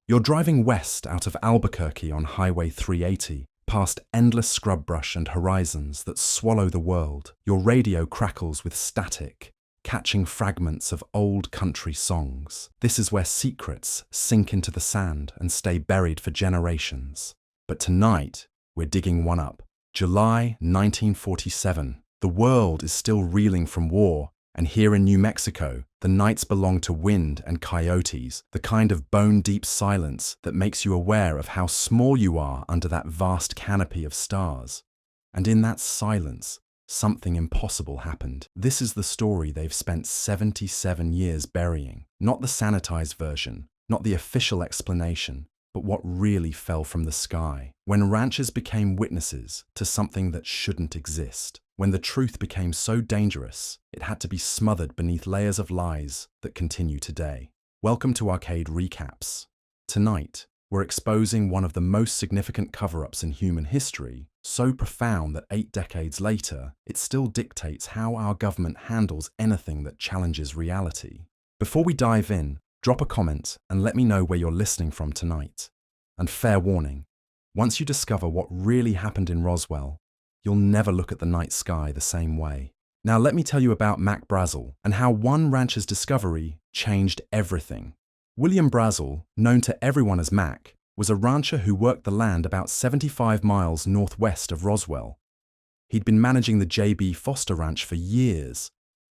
You're driving west out of Albuquerque on Highway 380, past endless scrub brush and horizons that swallow the world. Your radio crackles with static, catching fragments of old country songs. This is where secrets sink into the sand and stay buried for generations. But tonight, we're digging one up. July 1947. The world is still reeling from war, and here in New Mexico, the nights belong to wind and coyotes, the kind of bone-deep silence that makes you aware of how small you are under that vast canopy of stars. And in that silence, something impossible happened. This is the story they've spent 77 years burying. Not the sanitized version, not the official explanation, but what really fell from the sky. When ranchers became witnesses to something that shouldn't exist. When the truth became so dangerous, it had to be smothered beneath layers of lies that continue today. Welcome to Arcade Recaps. Tonight, we're exposing one of the most significant cover-ups in human history, so profound that 8 decades later, it still dictates how our government handles anything that challenges reality. Before we dive in, drop a comment and let me know where you're listening from tonight. And fair warning, once you discover what really happened in Roswell, you'll never look at the night sky the same way. Now let me tell you about Mac Brazel and how one rancher's discovery changed everything. William Brazel, known to everyone as Mac, was a rancher who worked the land about 75 miles northwest of Roswell. He'd been managing the J.B. Foster Ranch for years,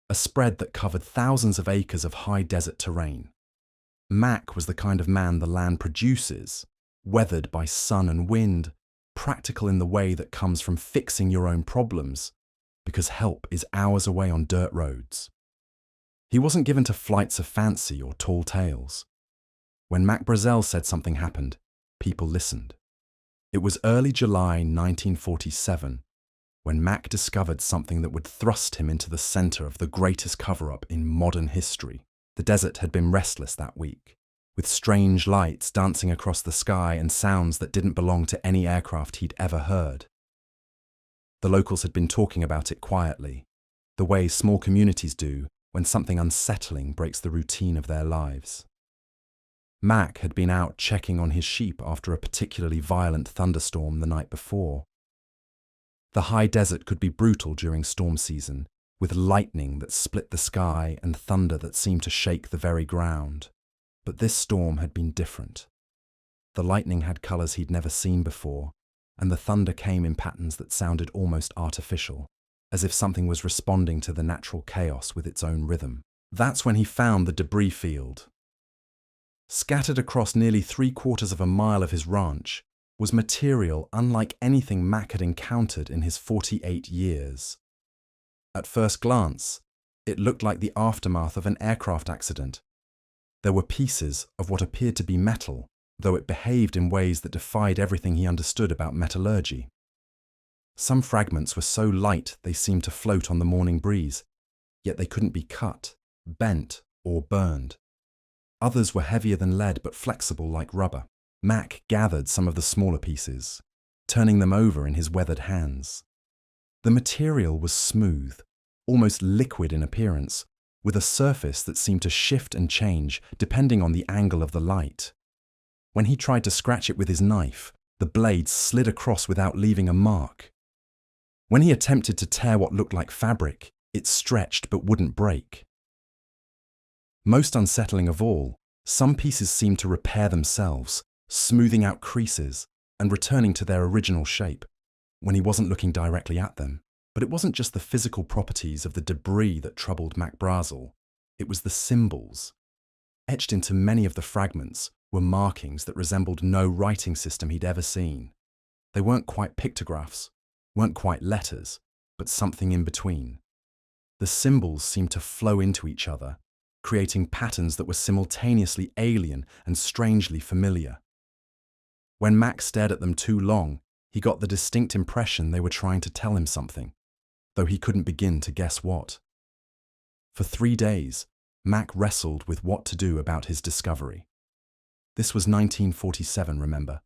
a spread that covered thousands of acres of high desert terrain. Mac was the kind of man the land produces, weathered by sun and wind, practical in the way that comes from fixing your own problems, because help is hours away on dirt roads. He wasn't given to flights of fancy or tall tales. When Mac Brazel said something happened, people listened. It was early July 1947 when Mac discovered something that would thrust him into the center of the greatest cover-up in modern history. The desert had been restless that week, with strange lights dancing across the sky and sounds that didn't belong to any aircraft he'd ever heard. The locals had been talking about it quietly, the way small communities do when something unsettling breaks the routine of their lives. Mac had been out checking on his sheep after a particularly violent thunderstorm the night before. The high desert could be brutal during storm season, with lightning that split the sky and thunder that seemed to shake the very ground. But this storm had been different. The lightning had colours he'd never seen before, and the thunder came in patterns that sounded almost artificial, as if something was responding to the natural chaos with its own rhythm. That's when he found the debris field. Scattered across nearly 3/4 of a mile of his ranch was material unlike anything Mac had encountered in his 48 years. At first glance, it looked like the aftermath of an aircraft accident. There were pieces of what appeared to be metal, though it behaved in ways that defied everything he understood about metallurgy. Some fragments were so light they seemed to float on the morning breeze, yet they couldn't be cut, bent, or burned. Others were heavier than lead but flexible like rubber. Mac gathered some of the smaller pieces, turning them over in his weathered hands. The material was smooth, almost liquid in appearance, with a surface that seemed to shift and change depending on the angle of the light. When he tried to scratch it with his knife, the blade slid across without leaving a mark. When he attempted to tear what looked like fabric, it stretched but wouldn't break. Most unsettling of all, some pieces seemed to repair themselves, smoothing out creases and returning to their original shape when he wasn't looking directly at them. But it wasn't just the physical properties of the debris that troubled Mac Brazel. It was the symbols. Etched into many of the fragments were markings that resembled no writing system he'd ever seen. They weren't quite pictographs, weren't quite letters, but something in between. The symbols seemed to flow into each other, creating patterns that were simultaneously alien and strangely familiar. When Mac stared at them too long, he got the distinct impression they were trying to tell him something, though he couldn't begin to guess what. For 3 days, Mac wrestled with what to do about his discovery. This was 1947, remember.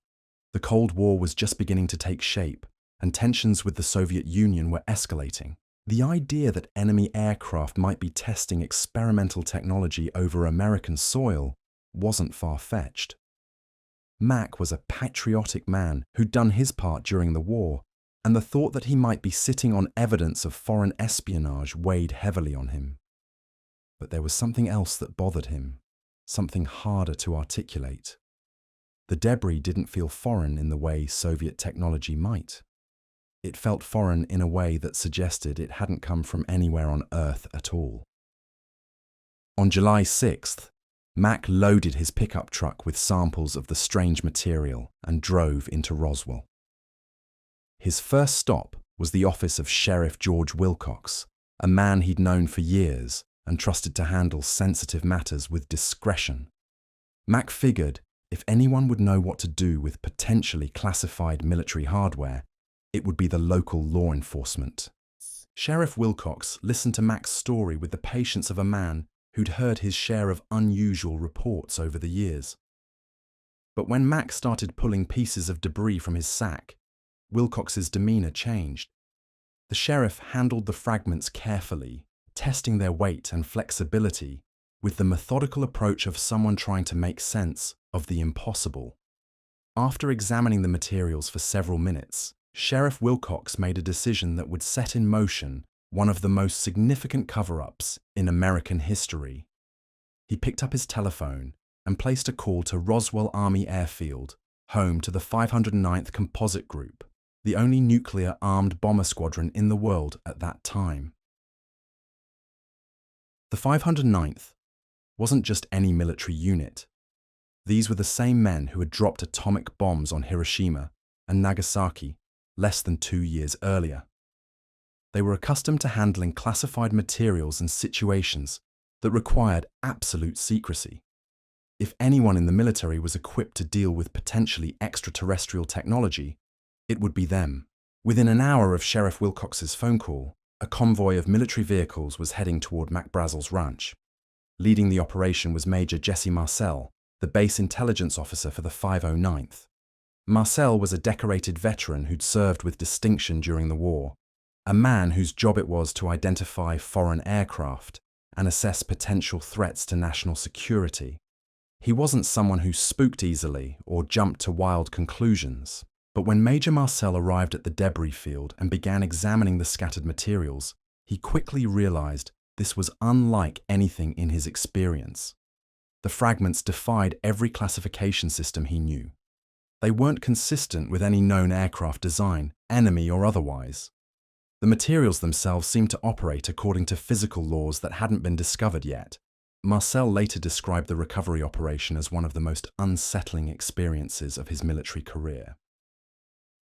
The Cold War was just beginning to take shape, and tensions with the Soviet Union were escalating. The idea that enemy aircraft might be testing experimental technology over American soil wasn't far-fetched. Mac was a patriotic man who'd done his part during the war, and the thought that he might be sitting on evidence of foreign espionage weighed heavily on him. But there was something else that bothered him, something harder to articulate. The debris didn't feel foreign in the way Soviet technology might. It felt foreign in a way that suggested it hadn't come from anywhere on Earth at all. On July 6th, Mac loaded his pickup truck with samples of the strange material and drove into Roswell. His first stop was the office of Sheriff George Wilcox, a man he'd known for years and trusted to handle sensitive matters with discretion. Mac figured if anyone would know what to do with potentially classified military hardware, it would be the local law enforcement. Sheriff Wilcox listened to Mac's story with the patience of a man who'd heard his share of unusual reports over the years. But when Mac started pulling pieces of debris from his sack, Wilcox's demeanor changed. The sheriff handled the fragments carefully, testing their weight and flexibility with the methodical approach of someone trying to make sense of the impossible. After examining the materials for several minutes, Sheriff Wilcox made a decision that would set in motion one of the most significant cover-ups in American history. He picked up his telephone and placed a call to Roswell Army Airfield, home to the 509th Composite Group, the only nuclear armed bomber squadron in the world at that time. The 509th wasn't just any military unit. These were the same men who had dropped atomic bombs on Hiroshima and Nagasaki less than 2 years earlier. They were accustomed to handling classified materials and situations that required absolute secrecy. If anyone in the military was equipped to deal with potentially extraterrestrial technology, it would be them. Within an hour of Sheriff Wilcox's phone call, a convoy of military vehicles was heading toward Mac Brazel's ranch. Leading the operation was Major Jesse Marcel, the base intelligence officer for the 509th. Marcel was a decorated veteran who'd served with distinction during the war, a man whose job it was to identify foreign aircraft and assess potential threats to national security. He wasn't someone who spooked easily or jumped to wild conclusions, but when Major Marcel arrived at the debris field and began examining the scattered materials, he quickly realized this was unlike anything in his experience. The fragments defied every classification system he knew. They weren't consistent with any known aircraft design, enemy or otherwise. The materials themselves seemed to operate according to physical laws that hadn't been discovered yet. Marcel later described the recovery operation as one of the most unsettling experiences of his military career.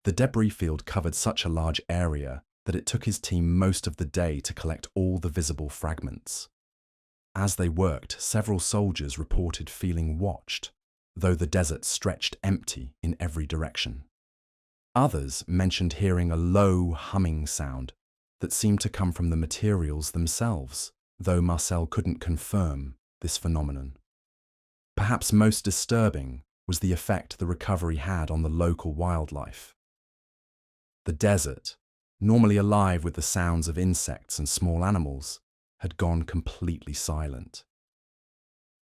The debris field covered such a large area that it took his team most of the day to collect all the visible fragments. As they worked, several soldiers reported feeling watched, though the desert stretched empty in every direction. Others mentioned hearing a low humming sound that seemed to come from the materials themselves, though Marcel couldn't confirm this phenomenon. Perhaps most disturbing was the effect the recovery had on the local wildlife. The desert, normally alive with the sounds of insects and small animals, had gone completely silent.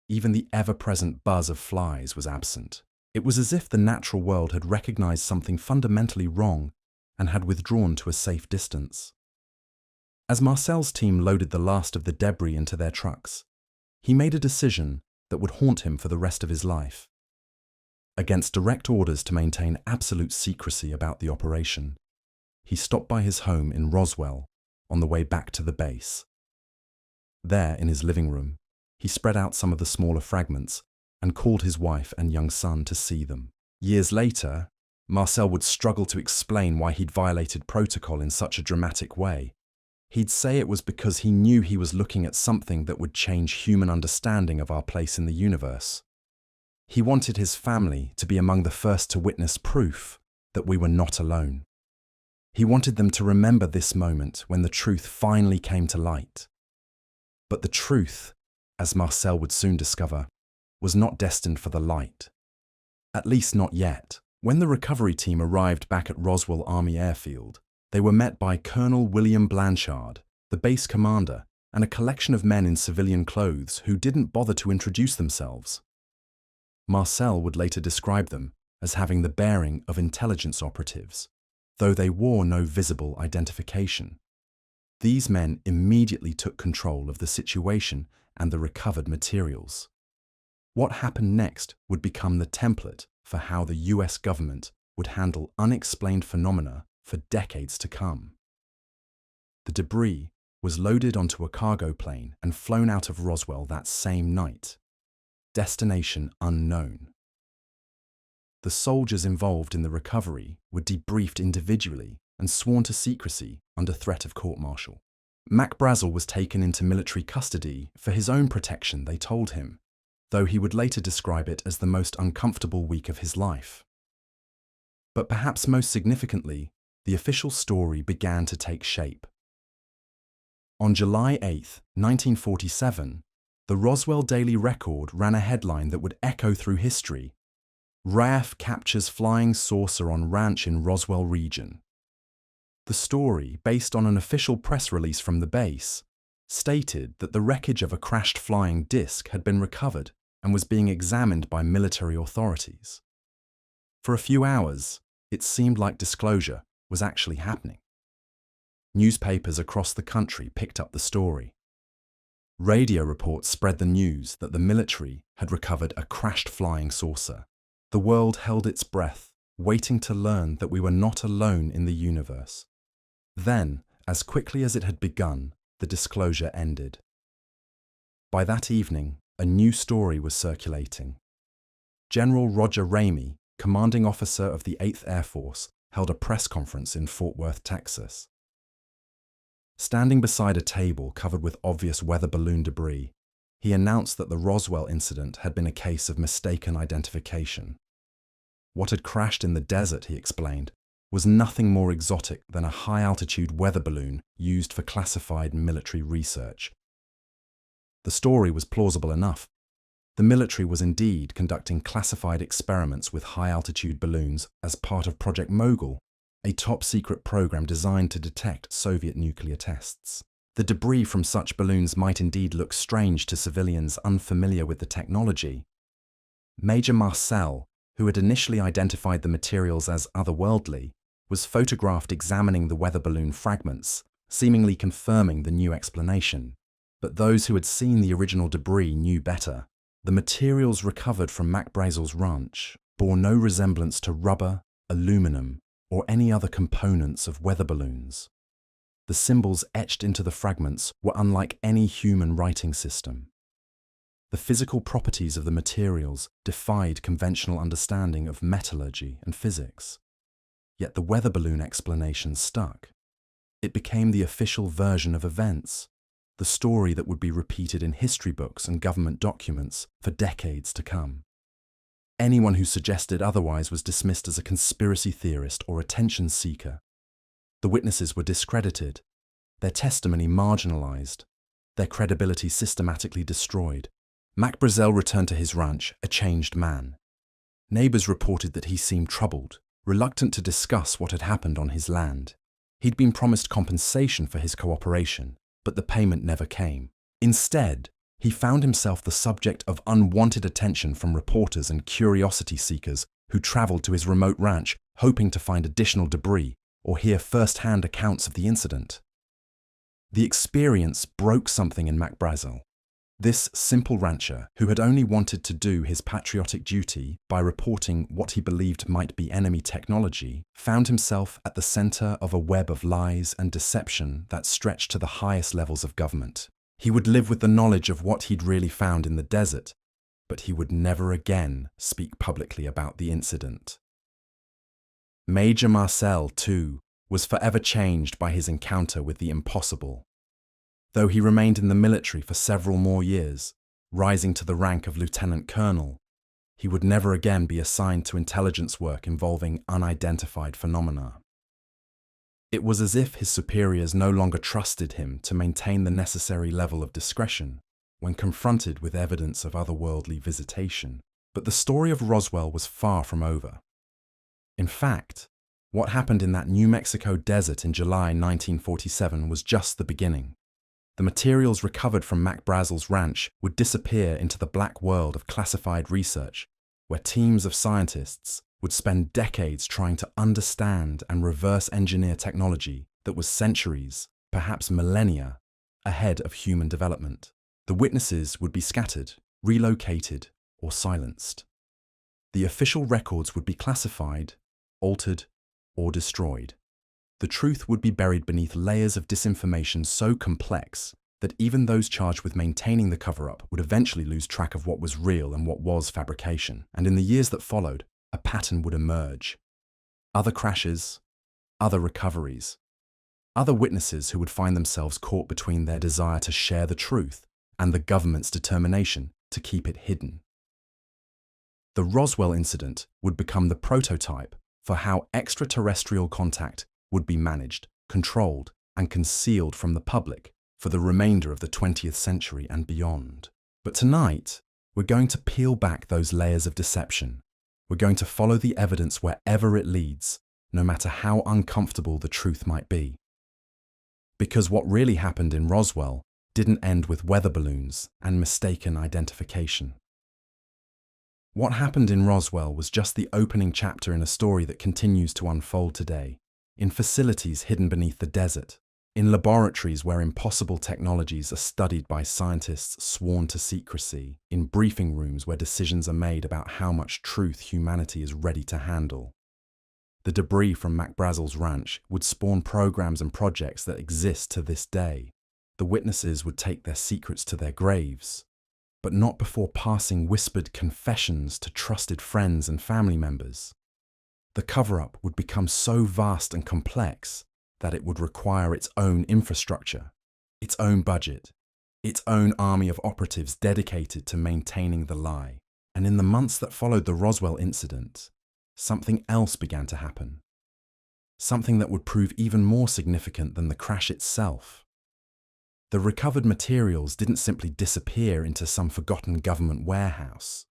Even the ever-present buzz of flies was absent. It was as if the natural world had recognized something fundamentally wrong and had withdrawn to a safe distance. As Marcel's team loaded the last of the debris into their trucks, he made a decision that would haunt him for the rest of his life. Against direct orders to maintain absolute secrecy about the operation, he stopped by his home in Roswell on the way back to the base. There, in his living room, he spread out some of the smaller fragments and called his wife and young son to see them. Years later, Marcel would struggle to explain why he'd violated protocol in such a dramatic way. He'd say it was because he knew he was looking at something that would change human understanding of our place in the universe. He wanted his family to be among the first to witness proof that we were not alone. He wanted them to remember this moment when the truth finally came to light. But the truth, as Marcel would soon discover, was not destined for the light. At least not yet. When the recovery team arrived back at Roswell Army Airfield, they were met by Colonel William Blanchard, the base commander, and a collection of men in civilian clothes who didn't bother to introduce themselves. Marcel would later describe them as having the bearing of intelligence operatives, though they wore no visible identification. These men immediately took control of the situation and the recovered materials. What happened next would become the template for how the US government would handle unexplained phenomena for decades to come. The debris was loaded onto a cargo plane and flown out of Roswell that same night. Destination unknown. The soldiers involved in the recovery were debriefed individually and sworn to secrecy under threat of court-martial. Mac Brazel was taken into military custody for his own protection, they told him, though he would later describe it as the most uncomfortable week of his life. But perhaps most significantly, the official story began to take shape. On July 8, 1947, the Roswell Daily Record ran a headline that would echo through history: RAF captures flying saucer on ranch in Roswell region. The story, based on an official press release from the base, stated that the wreckage of a crashed flying disc had been recovered and was being examined by military authorities. For a few hours, it seemed like disclosure was actually happening. Newspapers across the country picked up the story. Radio reports spread the news that the military had recovered a crashed flying saucer. The world held its breath, waiting to learn that we were not alone in the universe. Then, as quickly as it had begun, the disclosure ended. By that evening, a new story was circulating. General Roger Ramey, commanding officer of the 8th Air Force, held a press conference in Fort Worth, Texas. Standing beside a table covered with obvious weather balloon debris, he announced that the Roswell incident had been a case of mistaken identification. What had crashed in the desert, he explained, was nothing more exotic than a high-altitude weather balloon used for classified military research. The story was plausible enough. The military was indeed conducting classified experiments with high-altitude balloons as part of Project Mogul, a top-secret program designed to detect Soviet nuclear tests. The debris from such balloons might indeed look strange to civilians unfamiliar with the technology. Major Marcel, who had initially identified the materials as otherworldly, was photographed examining the weather balloon fragments, seemingly confirming the new explanation. But those who had seen the original debris knew better. The materials recovered from Mac Brazel's ranch bore no resemblance to rubber, aluminum, or any other components of weather balloons. The symbols etched into the fragments were unlike any human writing system. The physical properties of the materials defied conventional understanding of metallurgy and physics. Yet the weather balloon explanation stuck. It became the official version of events, the story that would be repeated in history books and government documents for decades to come. Anyone who suggested otherwise was dismissed as a conspiracy theorist or attention seeker. The witnesses were discredited, their testimony marginalized, their credibility systematically destroyed. Mac Brazel returned to his ranch a changed man. Neighbors reported that he seemed troubled, reluctant to discuss what had happened on his land. He'd been promised compensation for his cooperation, but the payment never came. Instead, he found himself the subject of unwanted attention from reporters and curiosity seekers who traveled to his remote ranch hoping to find additional debris or hear first-hand accounts of the incident. The experience broke something in Mac Brazel. This simple rancher, who had only wanted to do his patriotic duty by reporting what he believed might be enemy technology, found himself at the center of a web of lies and deception that stretched to the highest levels of government. He would live with the knowledge of what he'd really found in the desert, but he would never again speak publicly about the incident. Major Marcel, too, was forever changed by his encounter with the impossible. Though he remained in the military for several more years, rising to the rank of lieutenant colonel, he would never again be assigned to intelligence work involving unidentified phenomena. It was as if his superiors no longer trusted him to maintain the necessary level of discretion when confronted with evidence of otherworldly visitation. But the story of Roswell was far from over. In fact, what happened in that New Mexico desert in July 1947 was just the beginning. The materials recovered from Mac Brazel's ranch would disappear into the black world of classified research, where teams of scientists, would spend decades trying to understand and reverse engineer technology that was centuries, perhaps millennia, ahead of human development. The witnesses would be scattered, relocated, or silenced. The official records would be classified, altered, or destroyed. The truth would be buried beneath layers of disinformation so complex that even those charged with maintaining the cover-up would eventually lose track of what was real and what was fabrication. And in the years that followed, a pattern would emerge. Other crashes, other recoveries, other witnesses who would find themselves caught between their desire to share the truth and the government's determination to keep it hidden. The Roswell incident would become the prototype for how extraterrestrial contact would be managed, controlled, and concealed from the public for the remainder of the 20th century and beyond. But tonight, we're going to peel back those layers of deception. We're going to follow the evidence wherever it leads, no matter how uncomfortable the truth might be. Because what really happened in Roswell didn't end with weather balloons and mistaken identification. What happened in Roswell was just the opening chapter in a story that continues to unfold today, in facilities hidden beneath the desert, in laboratories where impossible technologies are studied by scientists sworn to secrecy, in briefing rooms where decisions are made about how much truth humanity is ready to handle. The debris from Mac Brazel's ranch would spawn programs and projects that exist to this day. The witnesses would take their secrets to their graves, but not before passing whispered confessions to trusted friends and family members. The cover-up would become so vast and complex that it would require its own infrastructure, its own budget, its own army of operatives dedicated to maintaining the lie. And in the months that followed the Roswell incident, something else began to happen. Something that would prove even more significant than the crash itself. The recovered materials didn't simply disappear into some forgotten government warehouse.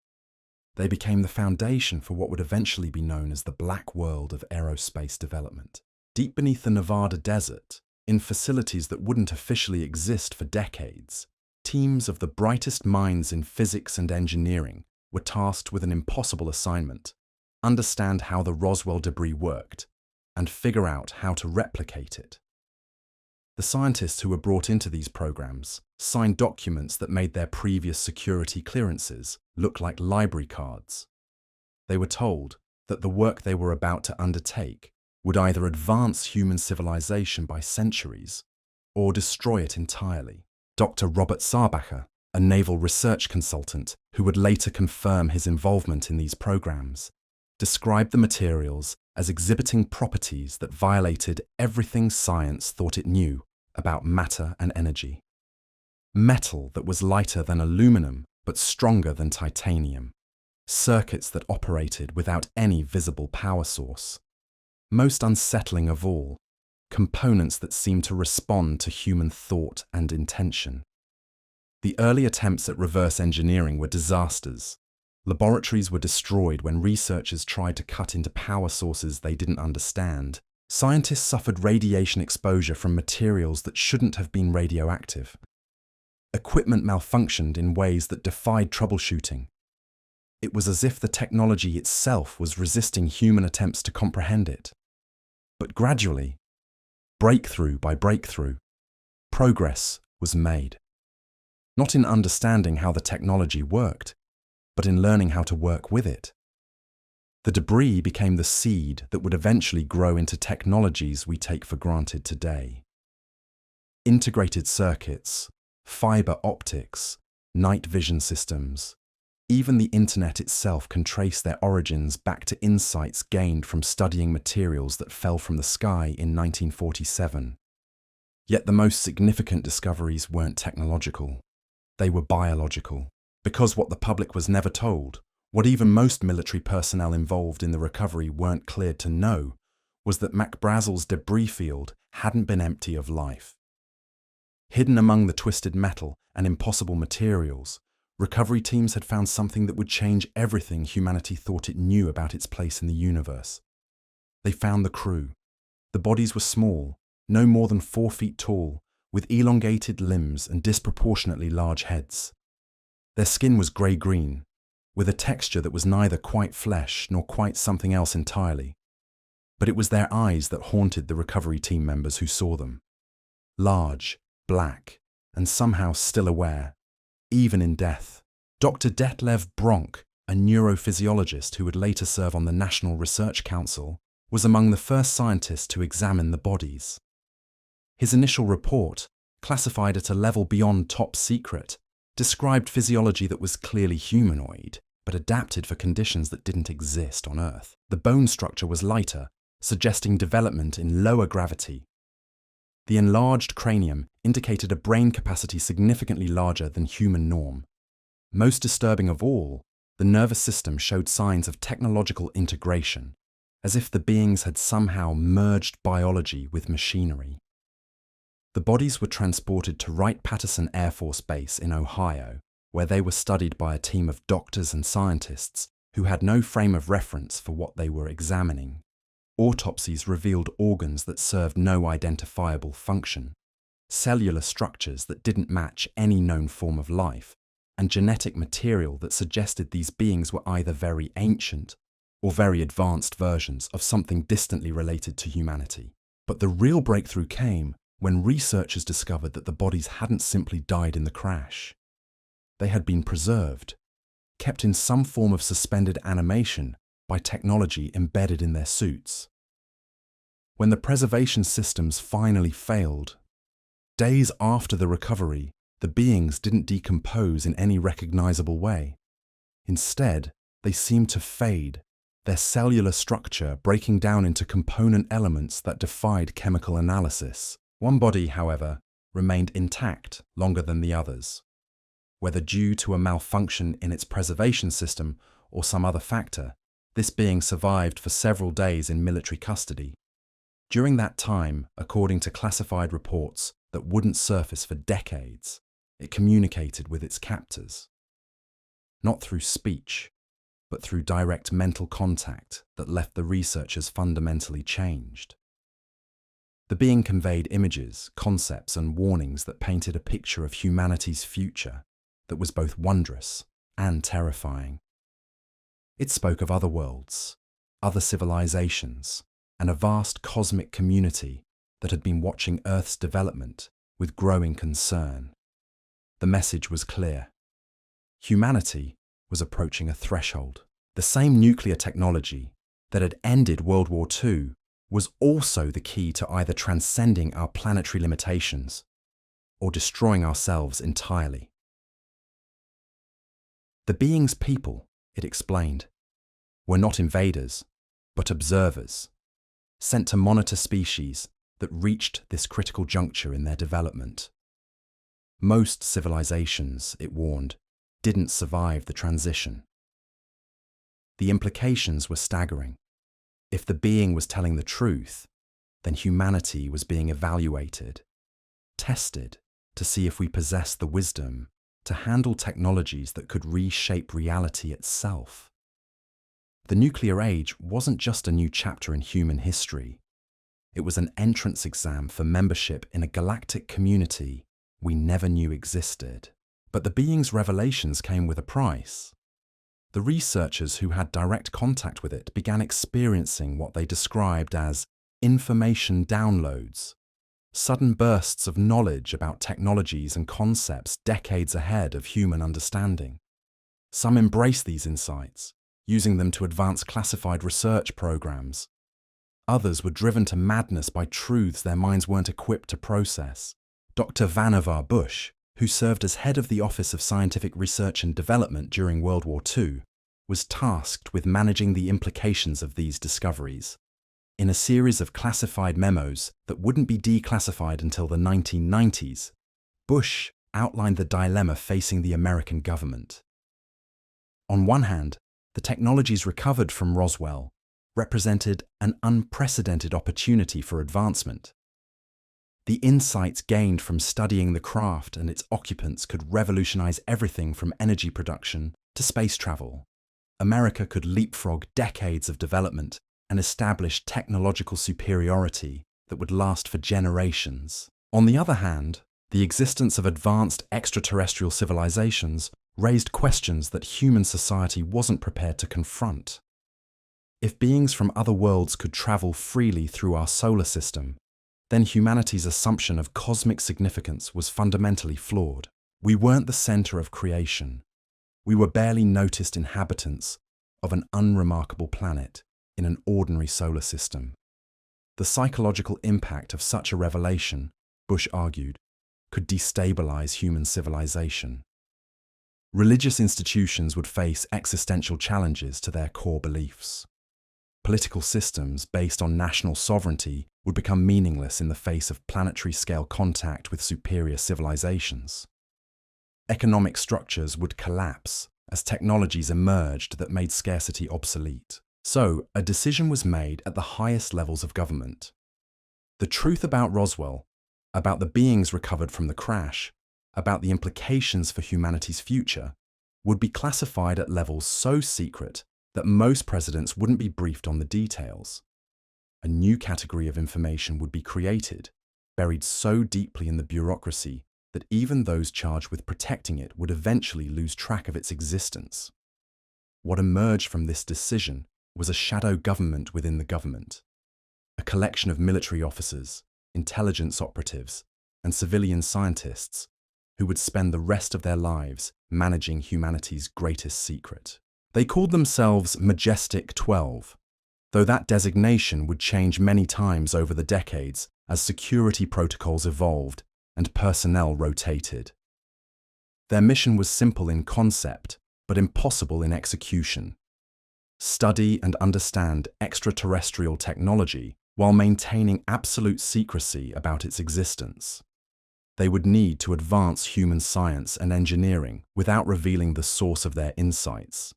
They became the foundation for what would eventually be known as the black world of aerospace development. Deep beneath the Nevada desert, in facilities that wouldn't officially exist for decades, teams of the brightest minds in physics and engineering were tasked with an impossible assignment: understand how the Roswell debris worked and figure out how to replicate it. The scientists who were brought into these programs signed documents that made their previous security clearances look like library cards. They were told that the work they were about to undertake would either advance human civilization by centuries or destroy it entirely. Dr. Robert Sarbacher, a naval research consultant who would later confirm his involvement in these programs, described the materials as exhibiting properties that violated everything science thought it knew about matter and energy. Metal that was lighter than aluminum but stronger than titanium. Circuits that operated without any visible power source. Most unsettling of all, components that seemed to respond to human thought and intention. The early attempts at reverse engineering were disasters. Laboratories were destroyed when researchers tried to cut into power sources they didn't understand. Scientists suffered radiation exposure from materials that shouldn't have been radioactive. Equipment malfunctioned in ways that defied troubleshooting. It was as if the technology itself was resisting human attempts to comprehend it. But gradually, breakthrough by breakthrough, progress was made. Not in understanding how the technology worked, but in learning how to work with it. The debris became the seed that would eventually grow into technologies we take for granted today. Integrated circuits, fiber optics, night vision systems, even the internet itself can trace their origins back to insights gained from studying materials that fell from the sky in 1947. Yet the most significant discoveries weren't technological. They were biological. Because what the public was never told, what even most military personnel involved in the recovery weren't cleared to know, was that Mac Brazel's debris field hadn't been empty of life. Hidden among the twisted metal and impossible materials, recovery teams had found something that would change everything humanity thought it knew about its place in the universe. They found the crew. The bodies were small, no more than 4 feet tall, with elongated limbs and disproportionately large heads. Their skin was grey-green, with a texture that was neither quite flesh nor quite something else entirely. But it was their eyes that haunted the recovery team members who saw them. Large, black, and somehow still aware, even in death. Dr. Detlev Bronk, a neurophysiologist who would later serve on the National Research Council, was among the first scientists to examine the bodies. His initial report, classified at a level beyond top secret, described physiology that was clearly humanoid, but adapted for conditions that didn't exist on Earth. The bone structure was lighter, suggesting development in lower gravity. The enlarged cranium indicated a brain capacity significantly larger than human norm. Most disturbing of all, the nervous system showed signs of technological integration, as if the beings had somehow merged biology with machinery. The bodies were transported to Wright-Patterson Air Force Base in Ohio, where they were studied by a team of doctors and scientists who had no frame of reference for what they were examining. Autopsies revealed organs that served no identifiable function, cellular structures that didn't match any known form of life, and genetic material that suggested these beings were either very ancient or very advanced versions of something distantly related to humanity. But the real breakthrough came when researchers discovered that the bodies hadn't simply died in the crash. They had been preserved, kept in some form of suspended animation by technology embedded in their suits. When the preservation systems finally failed, days after the recovery, the beings didn't decompose in any recognizable way. Instead, they seemed to fade, their cellular structure breaking down into component elements that defied chemical analysis. One body, however, remained intact longer than the others. Whether due to a malfunction in its preservation system or some other factor, this being survived for several days in military custody. During that time, according to classified reports that wouldn't surface for decades, it communicated with its captors. Not through speech, but through direct mental contact that left the researchers fundamentally changed. The being conveyed images, concepts, and warnings that painted a picture of humanity's future that was both wondrous and terrifying. It spoke of other worlds, other civilizations, and a vast cosmic community that had been watching Earth's development with growing concern. The message was clear. Humanity was approaching a threshold. The same nuclear technology that had ended World War II was also the key to either transcending our planetary limitations or destroying ourselves entirely. The being's people, it explained, were not invaders, but observers, sent to monitor species that reached this critical juncture in their development. Most civilizations, it warned, didn't survive the transition. The implications were staggering. If the being was telling the truth, then humanity was being evaluated, tested to see if we possessed the wisdom to handle technologies that could reshape reality itself. The nuclear age wasn't just a new chapter in human history. It was an entrance exam for membership in a galactic community we never knew existed. But the being's revelations came with a price. The researchers who had direct contact with it began experiencing what they described as information downloads, sudden bursts of knowledge about technologies and concepts decades ahead of human understanding. Some embraced these insights, using them to advance classified research programs. Others were driven to madness by truths their minds weren't equipped to process. Dr. Vannevar Bush, who served as head of the Office of Scientific Research and Development during World War II, was tasked with managing the implications of these discoveries. In a series of classified memos that wouldn't be declassified until the 1990s, Bush outlined the dilemma facing the American government. On one hand, the technologies recovered from Roswell represented an unprecedented opportunity for advancement. The insights gained from studying the craft and its occupants could revolutionize everything from energy production to space travel. America could leapfrog decades of development and establish technological superiority that would last for generations. On the other hand, the existence of advanced extraterrestrial civilizations raised questions that human society wasn't prepared to confront. If beings from other worlds could travel freely through our solar system, then humanity's assumption of cosmic significance was fundamentally flawed. We weren't the center of creation. We were barely noticed inhabitants of an unremarkable planet in an ordinary solar system. The psychological impact of such a revelation, Bush argued, could destabilize human civilization. Religious institutions would face existential challenges to their core beliefs. Political systems based on national sovereignty would become meaningless in the face of planetary-scale contact with superior civilizations. Economic structures would collapse as technologies emerged that made scarcity obsolete. So, a decision was made at the highest levels of government. The truth about Roswell, about the beings recovered from the crash, about the implications for humanity's future, would be classified at levels so secret that most presidents wouldn't be briefed on the details. A new category of information would be created, buried so deeply in the bureaucracy that even those charged with protecting it would eventually lose track of its existence. What emerged from this decision was a shadow government within the government, a collection of military officers, intelligence operatives, and civilian scientists who would spend the rest of their lives managing humanity's greatest secret. They called themselves Majestic 12, though that designation would change many times over the decades as security protocols evolved and personnel rotated. Their mission was simple in concept, but impossible in execution. Study and understand extraterrestrial technology while maintaining absolute secrecy about its existence. They would need to advance human science and engineering without revealing the source of their insights.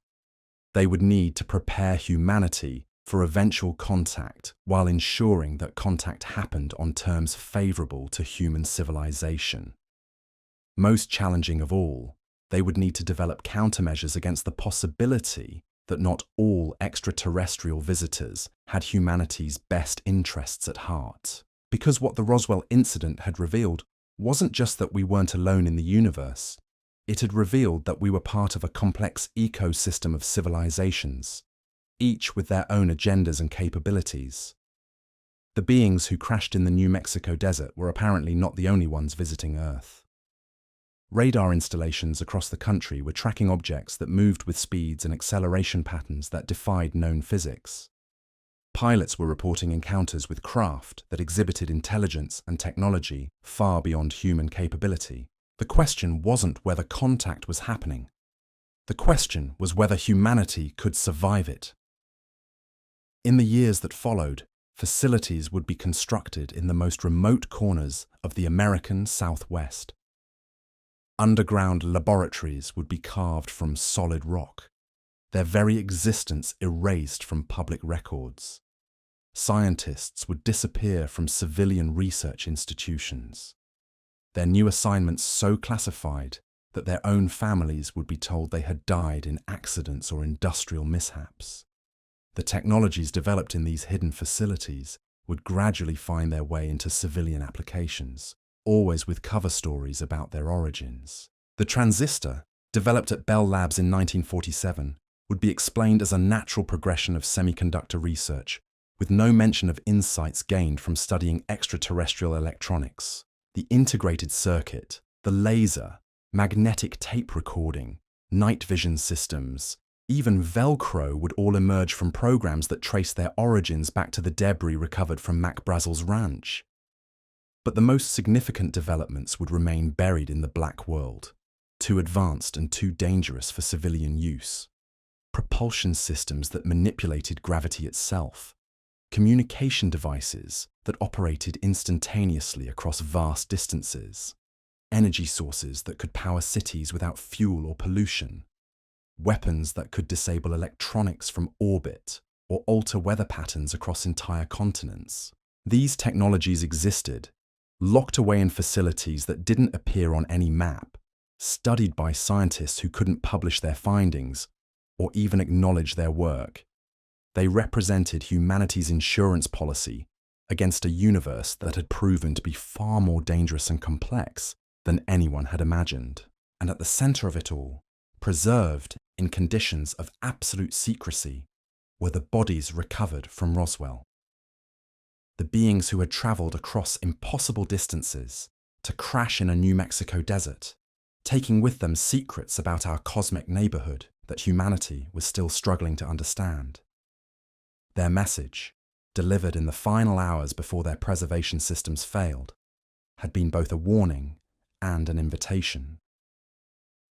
They would need to prepare humanity for eventual contact while ensuring that contact happened on terms favorable to human civilization. Most challenging of all, they would need to develop countermeasures against the possibility that not all extraterrestrial visitors had humanity's best interests at heart. Because what the Roswell incident had revealed wasn't just that we weren't alone in the universe, it had revealed that we were part of a complex ecosystem of civilizations, each with their own agendas and capabilities. The beings who crashed in the New Mexico desert were apparently not the only ones visiting Earth. Radar installations across the country were tracking objects that moved with speeds and acceleration patterns that defied known physics. Pilots were reporting encounters with craft that exhibited intelligence and technology far beyond human capability. The question wasn't whether contact was happening. The question was whether humanity could survive it. In the years that followed, facilities would be constructed in the most remote corners of the American Southwest. Underground laboratories would be carved from solid rock, their very existence erased from public records. Scientists would disappear from civilian research institutions, their new assignments so classified that their own families would be told they had died in accidents or industrial mishaps. The technologies developed in these hidden facilities would gradually find their way into civilian applications, always with cover stories about their origins. The transistor, developed at Bell Labs in 1947, would be explained as a natural progression of semiconductor research, with no mention of insights gained from studying extraterrestrial electronics. The integrated circuit, the laser, magnetic tape recording, night vision systems, even Velcro would all emerge from programs that trace their origins back to the debris recovered from Mac Brazel's ranch. But the most significant developments would remain buried in the black world, too advanced and too dangerous for civilian use. Propulsion systems that manipulated gravity itself, communication devices that operated instantaneously across vast distances, energy sources that could power cities without fuel or pollution, weapons that could disable electronics from orbit or alter weather patterns across entire continents. These technologies existed, locked away in facilities that didn't appear on any map, studied by scientists who couldn't publish their findings or even acknowledge their work. They represented humanity's insurance policy against a universe that had proven to be far more dangerous and complex than anyone had imagined. And at the center of it all, preserved in conditions of absolute secrecy, were the bodies recovered from Roswell. The beings who had traveled across impossible distances to crash in a New Mexico desert, taking with them secrets about our cosmic neighborhood that humanity was still struggling to understand. Their message, delivered in the final hours before their preservation systems failed, had been both a warning and an invitation.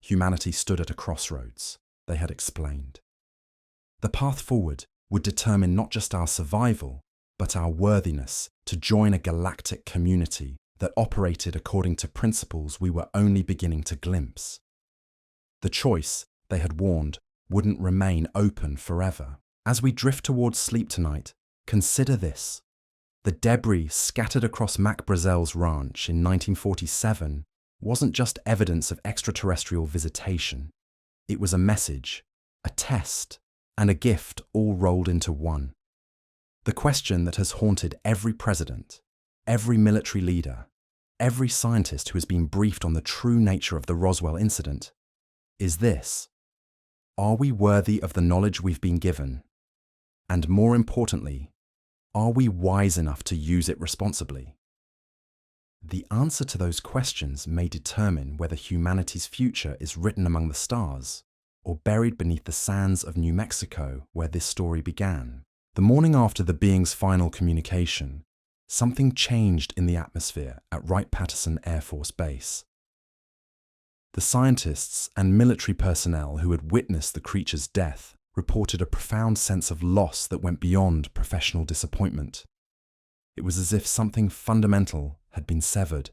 Humanity stood at a crossroads, they had explained. The path forward would determine not just our survival, but our worthiness to join a galactic community that operated according to principles we were only beginning to glimpse. The choice, they had warned, wouldn't remain open forever. As we drift towards sleep tonight, consider this. The debris scattered across Mac Brazel's ranch in 1947 wasn't just evidence of extraterrestrial visitation. It was a message, a test, and a gift all rolled into one. The question that has haunted every president, every military leader, every scientist who has been briefed on the true nature of the Roswell incident is this: are we worthy of the knowledge we've been given? And more importantly, are we wise enough to use it responsibly? The answer to those questions may determine whether humanity's future is written among the stars or buried beneath the sands of New Mexico where this story began. The morning after the being's final communication, something changed in the atmosphere at Wright-Patterson Air Force Base. The scientists and military personnel who had witnessed the creature's death reported a profound sense of loss that went beyond professional disappointment. It was as if something fundamental had been severed,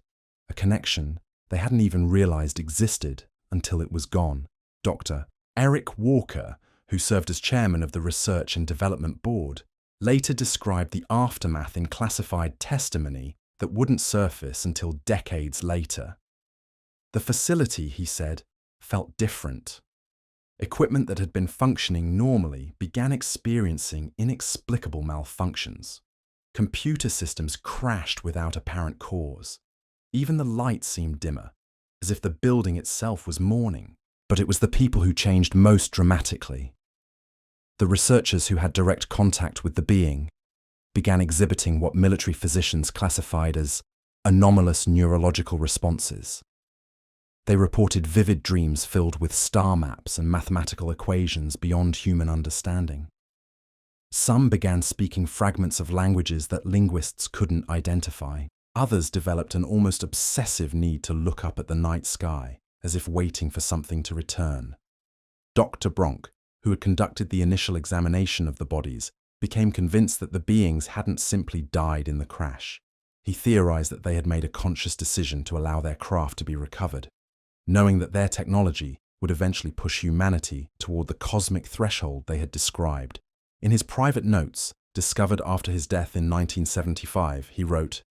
a connection they hadn't even realized existed until it was gone. Dr. Eric Walker, who served as chairman of the Research and Development Board, later described the aftermath in classified testimony that wouldn't surface until decades later. The facility, he said, felt different. Equipment that had been functioning normally began experiencing inexplicable malfunctions. Computer systems crashed without apparent cause. Even the lights seemed dimmer, as if the building itself was mourning. But it was the people who changed most dramatically. The researchers who had direct contact with the being began exhibiting what military physicians classified as anomalous neurological responses. They reported vivid dreams filled with star maps and mathematical equations beyond human understanding. Some began speaking fragments of languages that linguists couldn't identify. Others developed an almost obsessive need to look up at the night sky, as if waiting for something to return. Dr. Bronk, who had conducted the initial examination of the bodies, became convinced that the beings hadn't simply died in the crash. He theorized that they had made a conscious decision to allow their craft to be recovered, knowing that their technology would eventually push humanity toward the cosmic threshold they had described. In his private notes, discovered after his death in 1975, he wrote,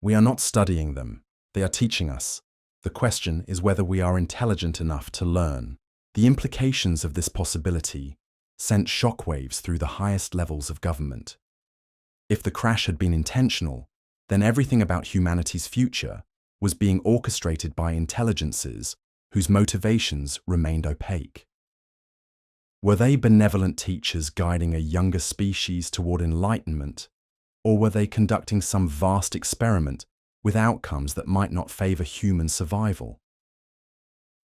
"We are not studying them. They are teaching us. The question is whether we are intelligent enough to learn." The implications of this possibility sent shockwaves through the highest levels of government. If the crash had been intentional, then everything about humanity's future was being orchestrated by intelligences whose motivations remained opaque. Were they benevolent teachers guiding a younger species toward enlightenment, or were they conducting some vast experiment with outcomes that might not favor human survival?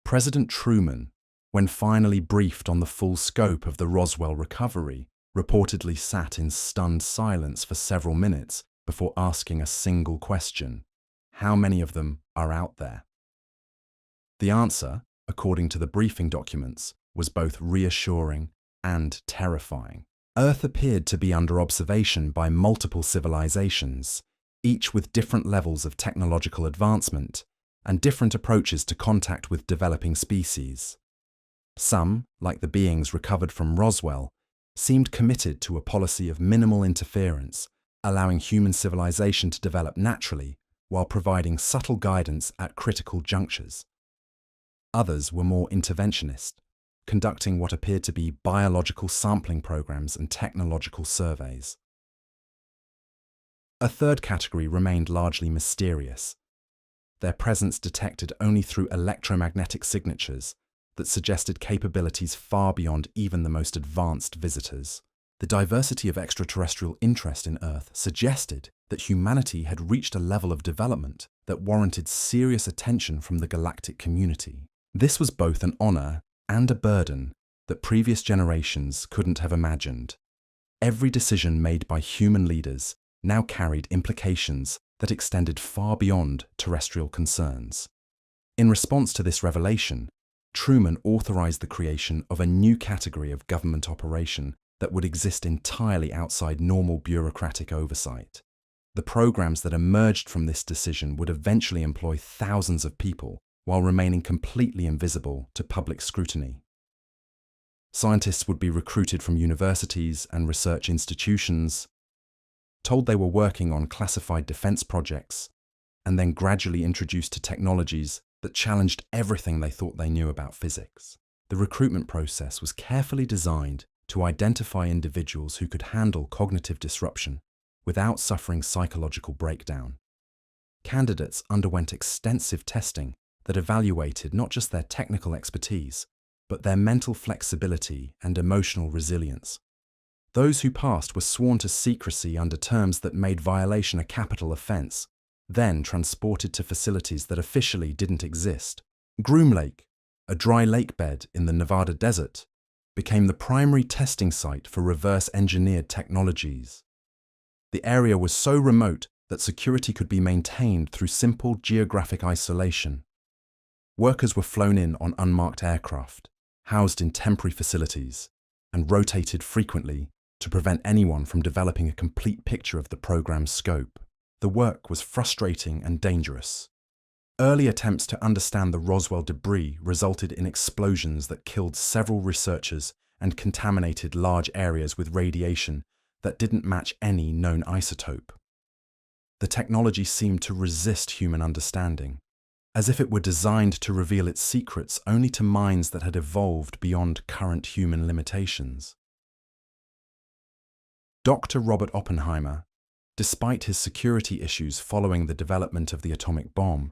President Truman, when finally briefed on the full scope of the Roswell recovery, reportedly sat in stunned silence for several minutes before asking a single question: how many of them are out there? The answer, according to the briefing documents, was both reassuring and terrifying. Earth appeared to be under observation by multiple civilizations, each with different levels of technological advancement and different approaches to contact with developing species. Some, like the beings recovered from Roswell, seemed committed to a policy of minimal interference, allowing human civilization to develop naturally while providing subtle guidance at critical junctures. Others were more interventionist, conducting what appeared to be biological sampling programs and technological surveys. A third category remained largely mysterious. Their presence detected only through electromagnetic signatures, that suggested capabilities far beyond even the most advanced visitors. The diversity of extraterrestrial interest in Earth suggested that humanity had reached a level of development that warranted serious attention from the galactic community. This was both an honor and a burden that previous generations couldn't have imagined. Every decision made by human leaders now carried implications that extended far beyond terrestrial concerns. In response to this revelation, Truman authorized the creation of a new category of government operation that would exist entirely outside normal bureaucratic oversight. The programs that emerged from this decision would eventually employ thousands of people while remaining completely invisible to public scrutiny. Scientists would be recruited from universities and research institutions, told they were working on classified defense projects, and then gradually introduced to technologies that challenged everything they thought they knew about physics. The recruitment process was carefully designed to identify individuals who could handle cognitive disruption without suffering psychological breakdown. Candidates underwent extensive testing that evaluated not just their technical expertise, but their mental flexibility and emotional resilience. Those who passed were sworn to secrecy under terms that made violation a capital offense, then transported to facilities that officially didn't exist. Groom Lake, a dry lake bed in the Nevada desert, became the primary testing site for reverse-engineered technologies. The area was so remote that security could be maintained through simple geographic isolation. Workers were flown in on unmarked aircraft, housed in temporary facilities, and rotated frequently to prevent anyone from developing a complete picture of the program's scope. The work was frustrating and dangerous. Early attempts to understand the Roswell debris resulted in explosions that killed several researchers and contaminated large areas with radiation that didn't match any known isotope. The technology seemed to resist human understanding, as if it were designed to reveal its secrets only to minds that had evolved beyond current human limitations. Dr. Robert Oppenheimer, despite his security issues following the development of the atomic bomb,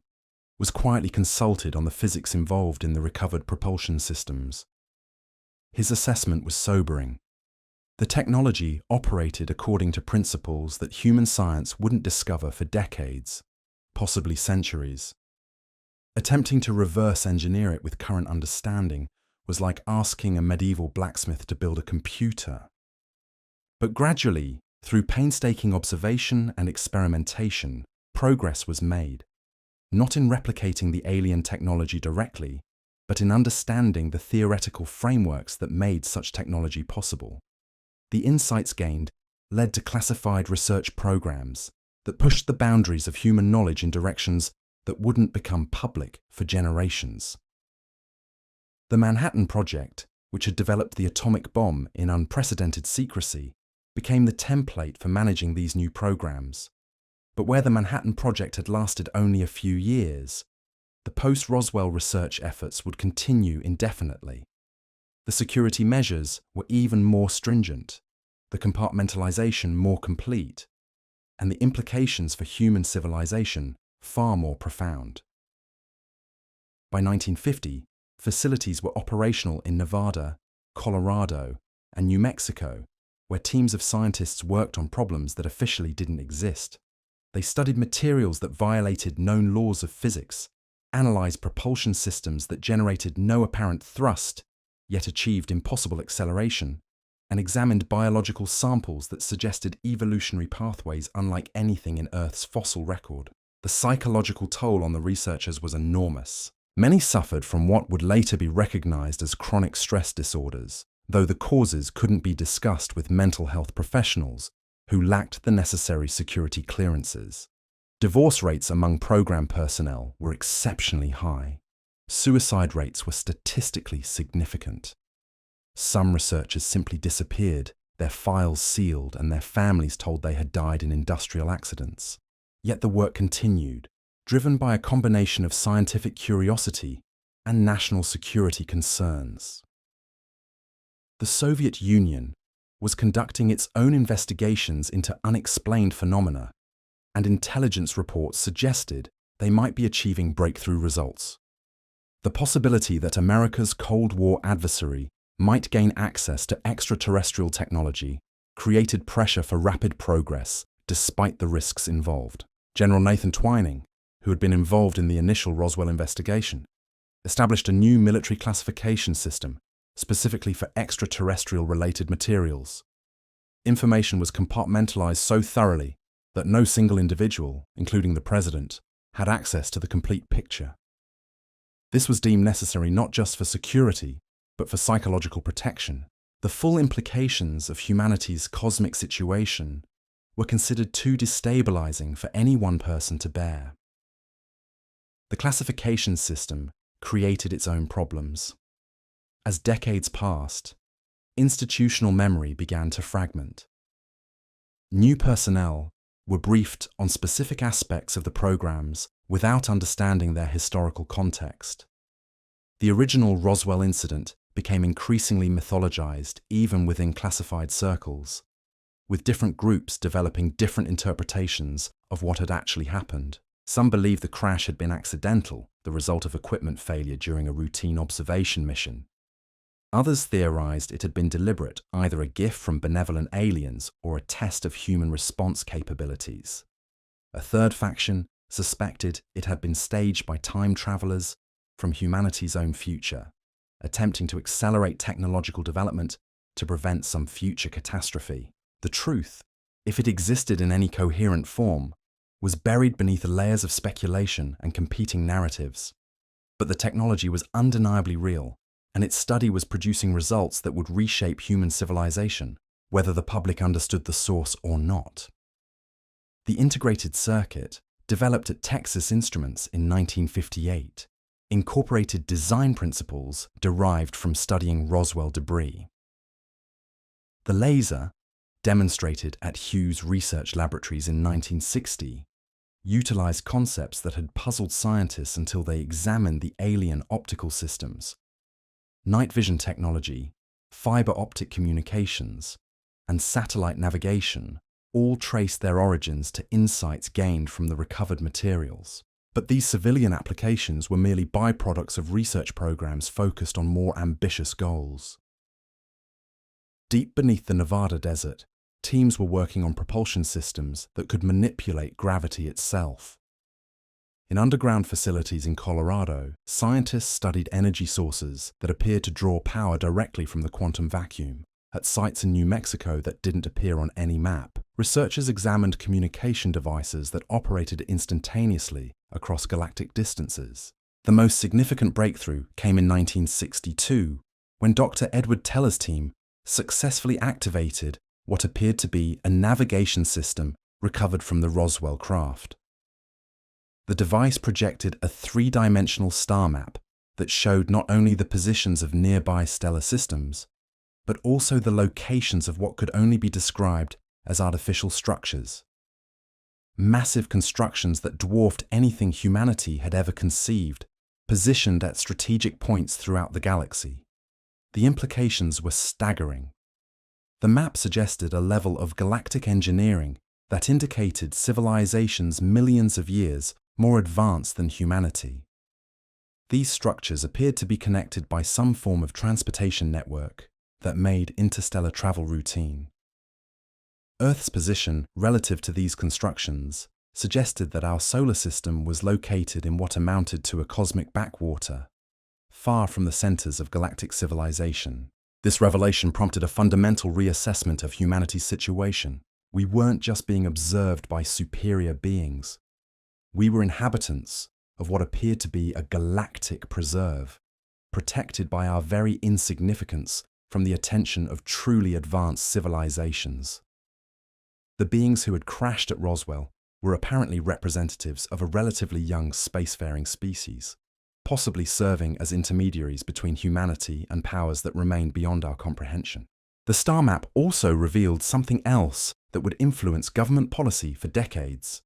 was quietly consulted on the physics involved in the recovered propulsion systems. His assessment was sobering. The technology operated according to principles that human science wouldn't discover for decades, possibly centuries. Attempting to reverse engineer it with current understanding was like asking a medieval blacksmith to build a computer. But gradually, through painstaking observation and experimentation, progress was made, not in replicating the alien technology directly, but in understanding the theoretical frameworks that made such technology possible. The insights gained led to classified research programs that pushed the boundaries of human knowledge in directions that wouldn't become public for generations. The Manhattan Project, which had developed the atomic bomb in unprecedented secrecy, became the template for managing these new programs. But where the Manhattan Project had lasted only a few years, the post-Roswell research efforts would continue indefinitely. The security measures were even more stringent, the compartmentalization more complete, and the implications for human civilization far more profound. By 1950, facilities were operational in Nevada, Colorado, and New Mexico, where teams of scientists worked on problems that officially didn't exist. They studied materials that violated known laws of physics, analyzed propulsion systems that generated no apparent thrust, yet achieved impossible acceleration, and examined biological samples that suggested evolutionary pathways unlike anything in Earth's fossil record. The psychological toll on the researchers was enormous. Many suffered from what would later be recognized as chronic stress disorders, though the causes couldn't be discussed with mental health professionals who lacked the necessary security clearances. Divorce rates among program personnel were exceptionally high. Suicide rates were statistically significant. Some researchers simply disappeared, their files sealed, and their families told they had died in industrial accidents. Yet the work continued, driven by a combination of scientific curiosity and national security concerns. The Soviet Union was conducting its own investigations into unexplained phenomena, and intelligence reports suggested they might be achieving breakthrough results. The possibility that America's Cold War adversary might gain access to extraterrestrial technology created pressure for rapid progress despite the risks involved. General Nathan Twining, who had been involved in the initial Roswell investigation, established a new military classification system specifically for extraterrestrial-related materials. Information was compartmentalized so thoroughly that no single individual, including the president, had access to the complete picture. This was deemed necessary not just for security, but for psychological protection. The full implications of humanity's cosmic situation were considered too destabilizing for any one person to bear. The classification system created its own problems. As decades passed, institutional memory began to fragment. New personnel were briefed on specific aspects of the programs without understanding their historical context. The original Roswell incident became increasingly mythologized even within classified circles, with different groups developing different interpretations of what had actually happened. Some believed the crash had been accidental, the result of equipment failure during a routine observation mission. Others theorized it had been deliberate, either a gift from benevolent aliens or a test of human response capabilities. A third faction suspected it had been staged by time travelers from humanity's own future, attempting to accelerate technological development to prevent some future catastrophe. The truth, if it existed in any coherent form, was buried beneath layers of speculation and competing narratives. But the technology was undeniably real, and its study was producing results that would reshape human civilization, whether the public understood the source or not. The integrated circuit, developed at Texas Instruments in 1958, incorporated design principles derived from studying Roswell debris. The laser, demonstrated at Hughes Research Laboratories in 1960, utilized concepts that had puzzled scientists until they examined the alien optical systems. Night vision technology, fiber optic communications, and satellite navigation all traced their origins to insights gained from the recovered materials. But these civilian applications were merely byproducts of research programs focused on more ambitious goals. Deep beneath the Nevada desert, teams were working on propulsion systems that could manipulate gravity itself. In underground facilities in Colorado, scientists studied energy sources that appeared to draw power directly from the quantum vacuum. At sites in New Mexico that didn't appear on any map, researchers examined communication devices that operated instantaneously across galactic distances. The most significant breakthrough came in 1962, when Dr. Edward Teller's team successfully activated what appeared to be a navigation system recovered from the Roswell craft. The device projected a three-dimensional star map that showed not only the positions of nearby stellar systems, but also the locations of what could only be described as artificial structures. Massive constructions that dwarfed anything humanity had ever conceived, positioned at strategic points throughout the galaxy. The implications were staggering. The map suggested a level of galactic engineering that indicated civilizations millions of years more advanced than humanity. These structures appeared to be connected by some form of transportation network that made interstellar travel routine. Earth's position relative to these constructions suggested that our solar system was located in what amounted to a cosmic backwater, far from the centers of galactic civilization. This revelation prompted a fundamental reassessment of humanity's situation. We weren't just being observed by superior beings. We were inhabitants of what appeared to be a galactic preserve, protected by our very insignificance from the attention of truly advanced civilizations. The beings who had crashed at Roswell were apparently representatives of a relatively young spacefaring species, possibly serving as intermediaries between humanity and powers that remained beyond our comprehension. The star map also revealed something else that would influence government policy for decades.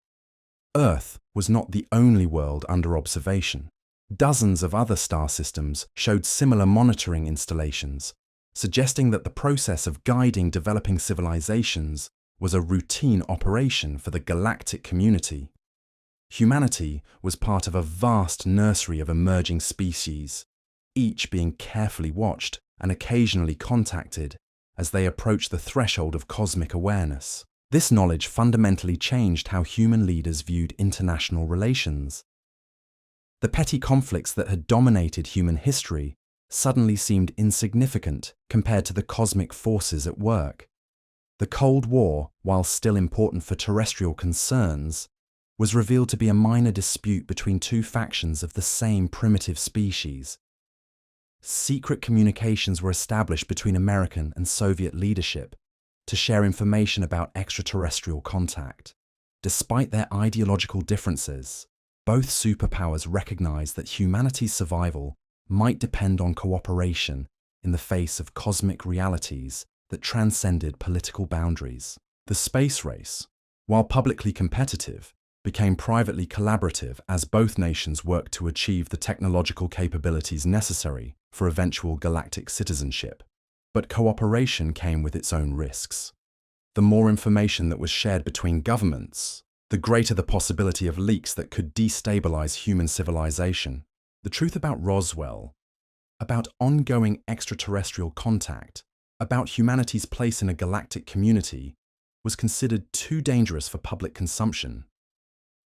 Earth was not the only world under observation. Dozens of other star systems showed similar monitoring installations, suggesting that the process of guiding developing civilizations was a routine operation for the galactic community. Humanity was part of a vast nursery of emerging species, each being carefully watched and occasionally contacted as they approached the threshold of cosmic awareness. This knowledge fundamentally changed how human leaders viewed international relations. The petty conflicts that had dominated human history suddenly seemed insignificant compared to the cosmic forces at work. The Cold War, while still important for terrestrial concerns, was revealed to be a minor dispute between two factions of the same primitive species. Secret communications were established between American and Soviet leadership to share information about extraterrestrial contact. Despite their ideological differences, both superpowers recognized that humanity's survival might depend on cooperation in the face of cosmic realities that transcended political boundaries. The space race, while publicly competitive, became privately collaborative as both nations worked to achieve the technological capabilities necessary for eventual galactic citizenship. But cooperation came with its own risks. The more information that was shared between governments, the greater the possibility of leaks that could destabilize human civilization. The truth about Roswell, about ongoing extraterrestrial contact, about humanity's place in a galactic community, was considered too dangerous for public consumption.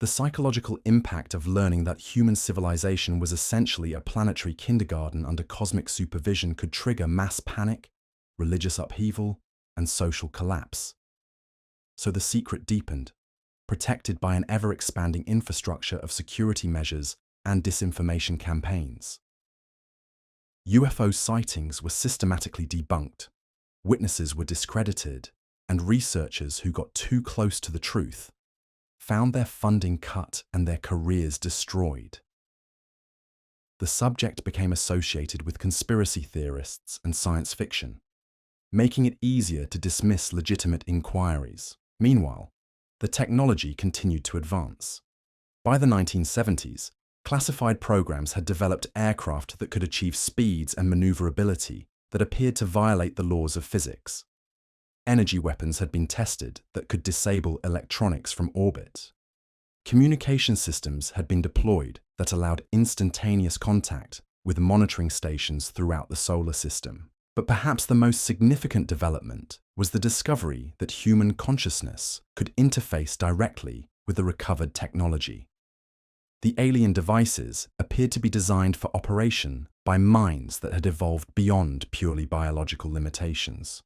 The psychological impact of learning that human civilization was essentially a planetary kindergarten under cosmic supervision could trigger mass panic, religious upheaval, and social collapse. So the secret deepened, protected by an ever-expanding infrastructure of security measures and disinformation campaigns. UFO sightings were systematically debunked, witnesses were discredited, and researchers who got too close to the truth found their funding cut and their careers destroyed. The subject became associated with conspiracy theorists and science fiction, making it easier to dismiss legitimate inquiries. Meanwhile, the technology continued to advance. By the 1970s, classified programs had developed aircraft that could achieve speeds and maneuverability that appeared to violate the laws of physics. Energy weapons had been tested that could disable electronics from orbit. Communication systems had been deployed that allowed instantaneous contact with monitoring stations throughout the solar system. But perhaps the most significant development was the discovery that human consciousness could interface directly with the recovered technology. The alien devices appeared to be designed for operation by minds that had evolved beyond purely biological limitations.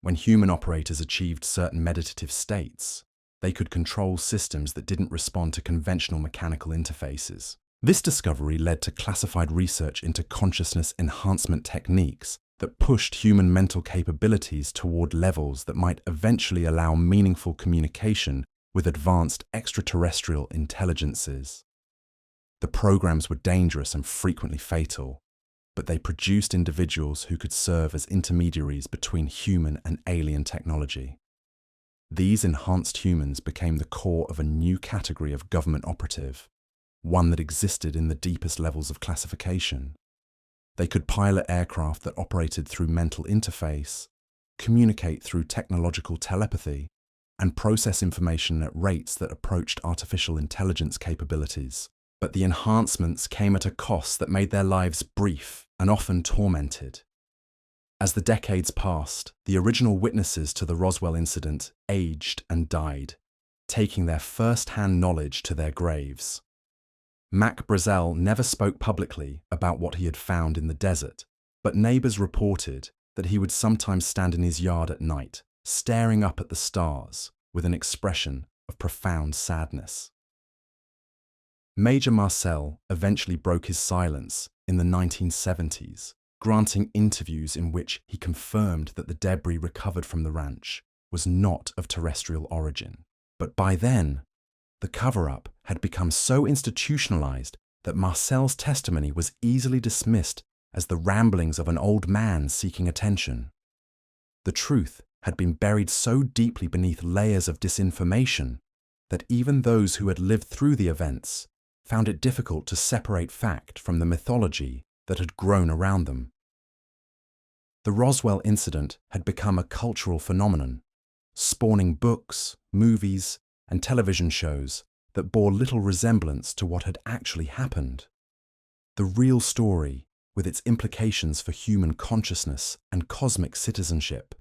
When human operators achieved certain meditative states, they could control systems that didn't respond to conventional mechanical interfaces. This discovery led to classified research into consciousness enhancement techniques that pushed human mental capabilities toward levels that might eventually allow meaningful communication with advanced extraterrestrial intelligences. The programs were dangerous and frequently fatal, but they produced individuals who could serve as intermediaries between human and alien technology. These enhanced humans became the core of a new category of government operative, one that existed in the deepest levels of classification. They could pilot aircraft that operated through mental interface, communicate through technological telepathy, and process information at rates that approached artificial intelligence capabilities. But the enhancements came at a cost that made their lives brief and often tormented. As the decades passed, the original witnesses to the Roswell incident aged and died, taking their first-hand knowledge to their graves. Mac Brazel never spoke publicly about what he had found in the desert, but neighbors reported that he would sometimes stand in his yard at night, staring up at the stars with an expression of profound sadness. Major Marcel eventually broke his silence in the 1970s, granting interviews in which he confirmed that the debris recovered from the ranch was not of terrestrial origin. But by then, the cover-up had become so institutionalized that Marcel's testimony was easily dismissed as the ramblings of an old man seeking attention. The truth had been buried so deeply beneath layers of disinformation that even those who had lived through the events found it difficult to separate fact from the mythology that had grown around them. The Roswell incident had become a cultural phenomenon, spawning books, movies, and television shows that bore little resemblance to what had actually happened. The real story, with its implications for human consciousness and cosmic citizenship,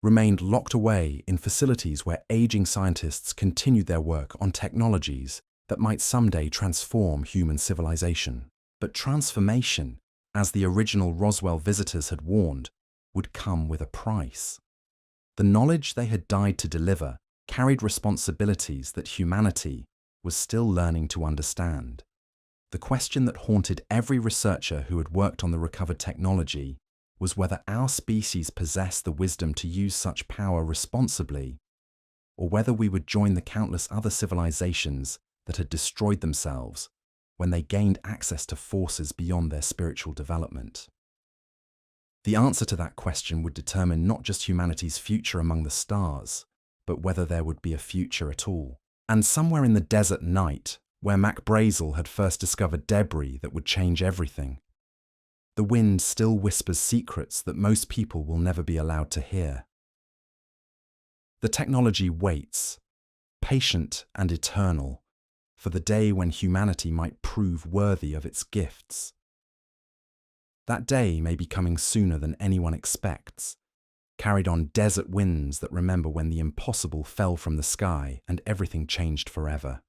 remained locked away in facilities where aging scientists continued their work on technologies that might someday transform human civilization. But transformation, as the original Roswell visitors had warned, would come with a price. The knowledge they had died to deliver carried responsibilities that humanity was still learning to understand. The question that haunted every researcher who had worked on the recovered technology was whether our species possessed the wisdom to use such power responsibly, or whether we would join the countless other civilizations that had destroyed themselves when they gained access to forces beyond their spiritual development. The answer to that question would determine not just humanity's future among the stars, but whether there would be a future at all. And somewhere in the desert night, where Mac Brazel had first discovered debris that would change everything, the wind still whispers secrets that most people will never be allowed to hear. The technology waits, patient and eternal, for the day when humanity might prove worthy of its gifts. That day may be coming sooner than anyone expects, carried on desert winds that remember when the impossible fell from the sky and everything changed forever.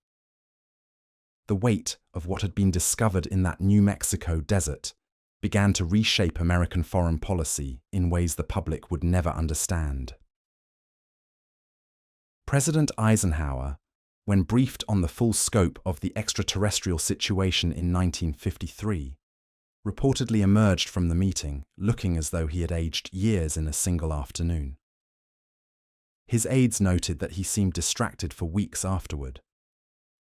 The weight of what had been discovered in that New Mexico desert began to reshape American foreign policy in ways the public would never understand. President Eisenhower, when briefed on the full scope of the extraterrestrial situation in 1953, reportedly emerged from the meeting looking as though he had aged years in a single afternoon. His aides noted that he seemed distracted for weeks afterward,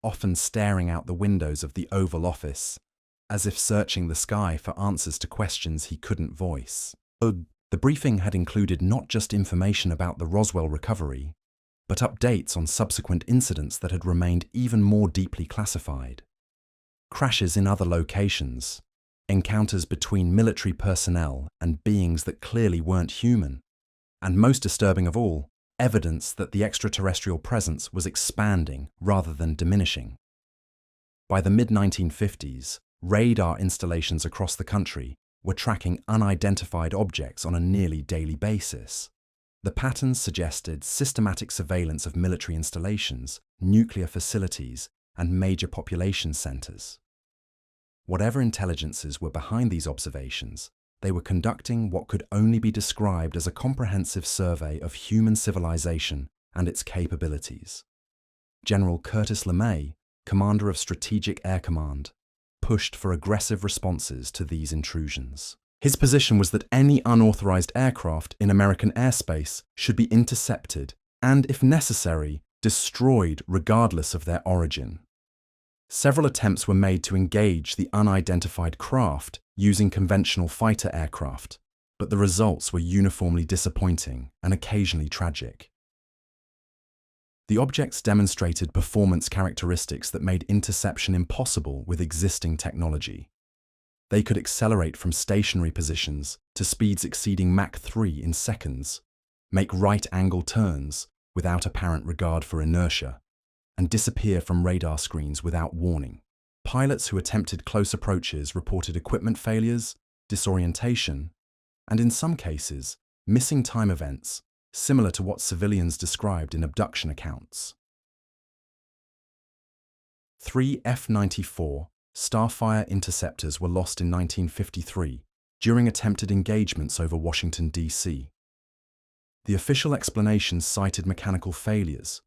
often staring out the windows of the Oval Office, as if searching the sky for answers to questions he couldn't voice. The briefing had included not just information about the Roswell recovery, but updates on subsequent incidents that had remained even more deeply classified. Crashes in other locations, encounters between military personnel and beings that clearly weren't human, and most disturbing of all, evidence that the extraterrestrial presence was expanding rather than diminishing. By the mid-1950s, radar installations across the country were tracking unidentified objects on a nearly daily basis. The patterns suggested systematic surveillance of military installations, nuclear facilities, and major population centers. Whatever intelligences were behind these observations, they were conducting what could only be described as a comprehensive survey of human civilization and its capabilities. General Curtis LeMay, commander of Strategic Air Command, pushed for aggressive responses to these intrusions. His position was that any unauthorized aircraft in American airspace should be intercepted and, if necessary, destroyed regardless of their origin. Several attempts were made to engage the unidentified craft using conventional fighter aircraft, but the results were uniformly disappointing and occasionally tragic. The objects demonstrated performance characteristics that made interception impossible with existing technology. They could accelerate from stationary positions to speeds exceeding Mach 3 in seconds, make right-angle turns without apparent regard for inertia, and disappear from radar screens without warning. Pilots who attempted close approaches reported equipment failures, disorientation, and in some cases, missing time events similar to what civilians described in abduction accounts. 3 F-94 Starfire interceptors were lost in 1953 during attempted engagements over Washington, D.C. The official explanations cited mechanical failures,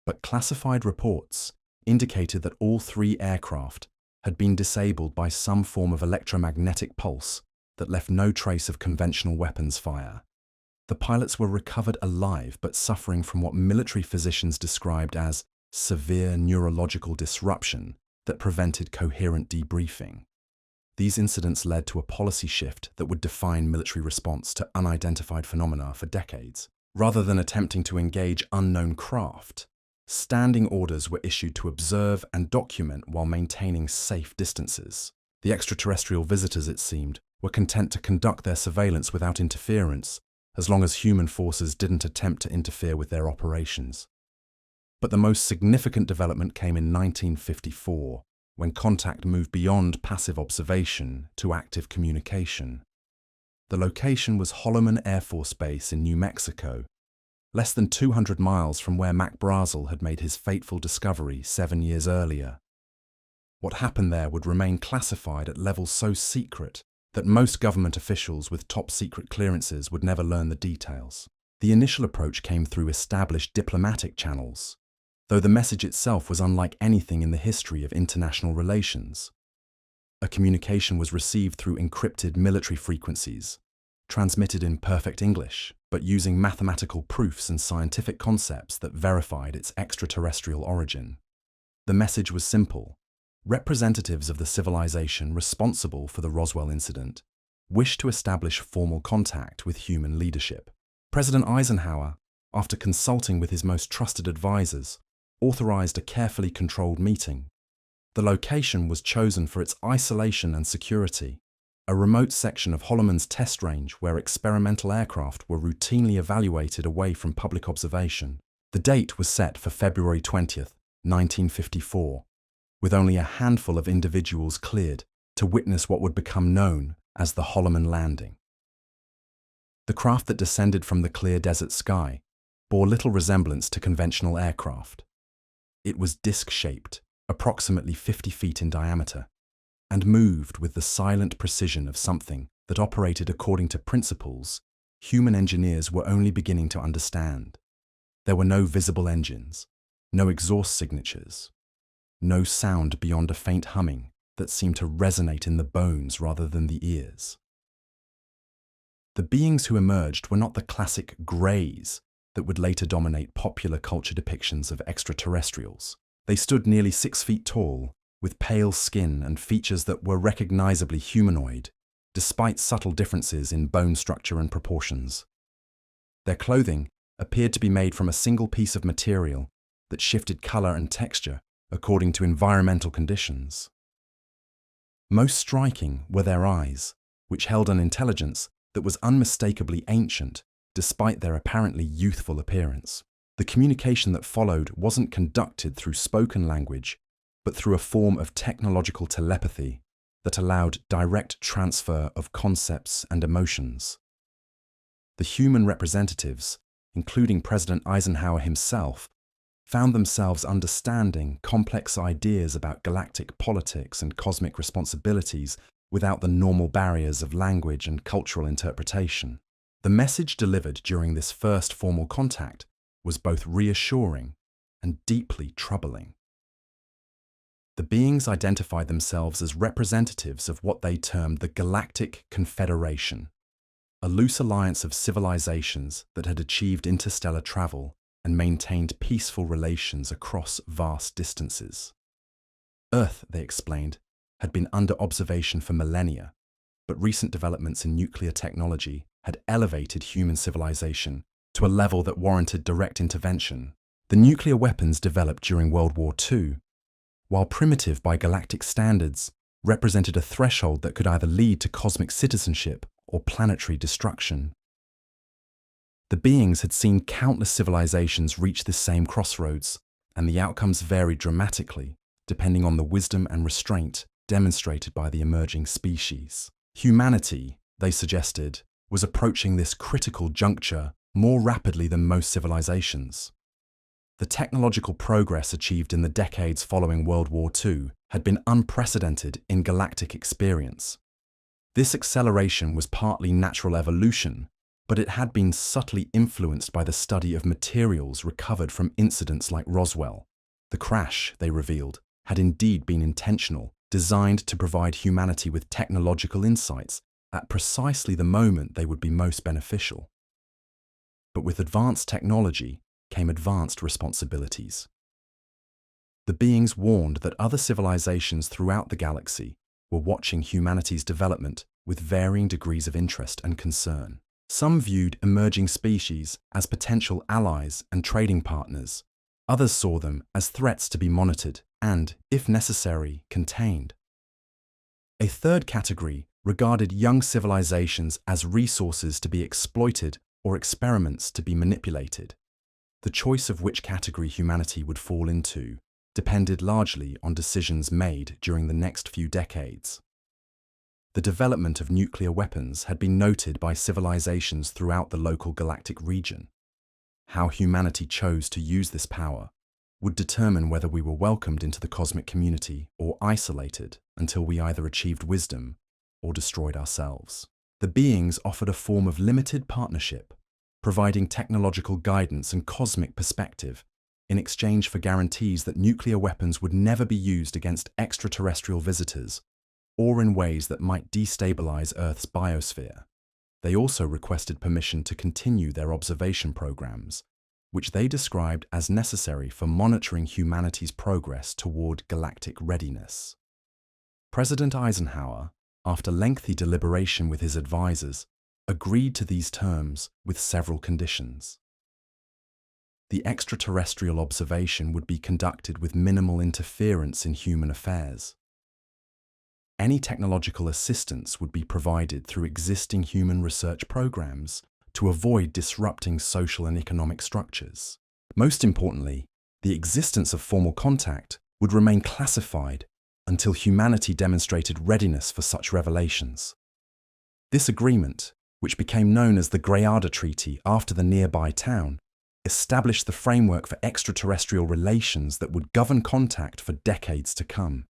but classified reports indicated that all 3 aircraft had been disabled by some form of electromagnetic pulse that left no trace of conventional weapons fire. The pilots were recovered alive but suffering from what military physicians described as severe neurological disruption that prevented coherent debriefing. These incidents led to a policy shift that would define military response to unidentified phenomena for decades. Rather than attempting to engage unknown craft, standing orders were issued to observe and document while maintaining safe distances. The extraterrestrial visitors, it seemed, were content to conduct their surveillance without interference, as long as human forces didn't attempt to interfere with their operations. But the most significant development came in 1954, when contact moved beyond passive observation to active communication. The location was Holloman Air Force Base in New Mexico, less than 200 miles from where Mac Brazel had made his fateful discovery 7 years earlier. What happened there would remain classified at levels so secret that most government officials with top-secret clearances would never learn the details. The initial approach came through established diplomatic channels, though the message itself was unlike anything in the history of international relations. A communication was received through encrypted military frequencies, transmitted in perfect English, but using mathematical proofs and scientific concepts that verified its extraterrestrial origin. The message was simple. Representatives of the civilization responsible for the Roswell incident wished to establish formal contact with human leadership. President Eisenhower, after consulting with his most trusted advisors, authorized a carefully controlled meeting. The location was chosen for its isolation and security, a remote section of Holloman's test range where experimental aircraft were routinely evaluated away from public observation. The date was set for February 20th, 1954, with only a handful of individuals cleared to witness what would become known as the Holloman landing. The craft that descended from the clear desert sky bore little resemblance to conventional aircraft. It was disc-shaped, approximately 50 feet in diameter, and moved with the silent precision of something that operated according to principles human engineers were only beginning to understand. There were no visible engines, no exhaust signatures, no sound beyond a faint humming that seemed to resonate in the bones rather than the ears. The beings who emerged were not the classic greys that would later dominate popular culture depictions of extraterrestrials. They stood nearly 6 feet tall, with pale skin and features that were recognizably humanoid, despite subtle differences in bone structure and proportions. Their clothing appeared to be made from a single piece of material that shifted color and texture according to environmental conditions. Most striking were their eyes, which held an intelligence that was unmistakably ancient despite their apparently youthful appearance. The communication that followed wasn't conducted through spoken language, but through a form of technological telepathy that allowed direct transfer of concepts and emotions. The human representatives, including President Eisenhower himself, found themselves understanding complex ideas about galactic politics and cosmic responsibilities without the normal barriers of language and cultural interpretation. The message delivered during this first formal contact was both reassuring and deeply troubling. The beings identified themselves as representatives of what they termed the Galactic Confederation, a loose alliance of civilizations that had achieved interstellar travel and maintained peaceful relations across vast distances. Earth, they explained, had been under observation for millennia, but recent developments in nuclear technology had elevated human civilization to a level that warranted direct intervention. The nuclear weapons developed during World War II, while primitive by galactic standards, represented a threshold that could either lead to cosmic citizenship or planetary destruction. The beings had seen countless civilizations reach this same crossroads, and the outcomes varied dramatically, depending on the wisdom and restraint demonstrated by the emerging species. Humanity, they suggested, was approaching this critical juncture more rapidly than most civilizations. The technological progress achieved in the decades following World War II had been unprecedented in galactic experience. This acceleration was partly natural evolution, but it had been subtly influenced by the study of materials recovered from incidents like Roswell. The crash, they revealed, had indeed been intentional, designed to provide humanity with technological insights at precisely the moment they would be most beneficial. But with advanced technology came advanced responsibilities. The beings warned that other civilizations throughout the galaxy were watching humanity's development with varying degrees of interest and concern. Some viewed emerging species as potential allies and trading partners. Others saw them as threats to be monitored and, if necessary, contained. A third category regarded young civilizations as resources to be exploited or experiments to be manipulated. The choice of which category humanity would fall into depended largely on decisions made during the next few decades. The development of nuclear weapons had been noted by civilizations throughout the local galactic region. How humanity chose to use this power would determine whether we were welcomed into the cosmic community or isolated until we either achieved wisdom or destroyed ourselves. The beings offered a form of limited partnership, providing technological guidance and cosmic perspective in exchange for guarantees that nuclear weapons would never be used against extraterrestrial visitors or in ways that might destabilize Earth's biosphere. They also requested permission to continue their observation programs, which they described as necessary for monitoring humanity's progress toward galactic readiness. President Eisenhower, after lengthy deliberation with his advisors, agreed to these terms with several conditions. The extraterrestrial observation would be conducted with minimal interference in human affairs. Any technological assistance would be provided through existing human research programs to avoid disrupting social and economic structures. Most importantly, the existence of formal contact would remain classified until humanity demonstrated readiness for such revelations. This agreement, which became known as the Greada Treaty after the nearby town, established the framework for extraterrestrial relations that would govern contact for decades to come.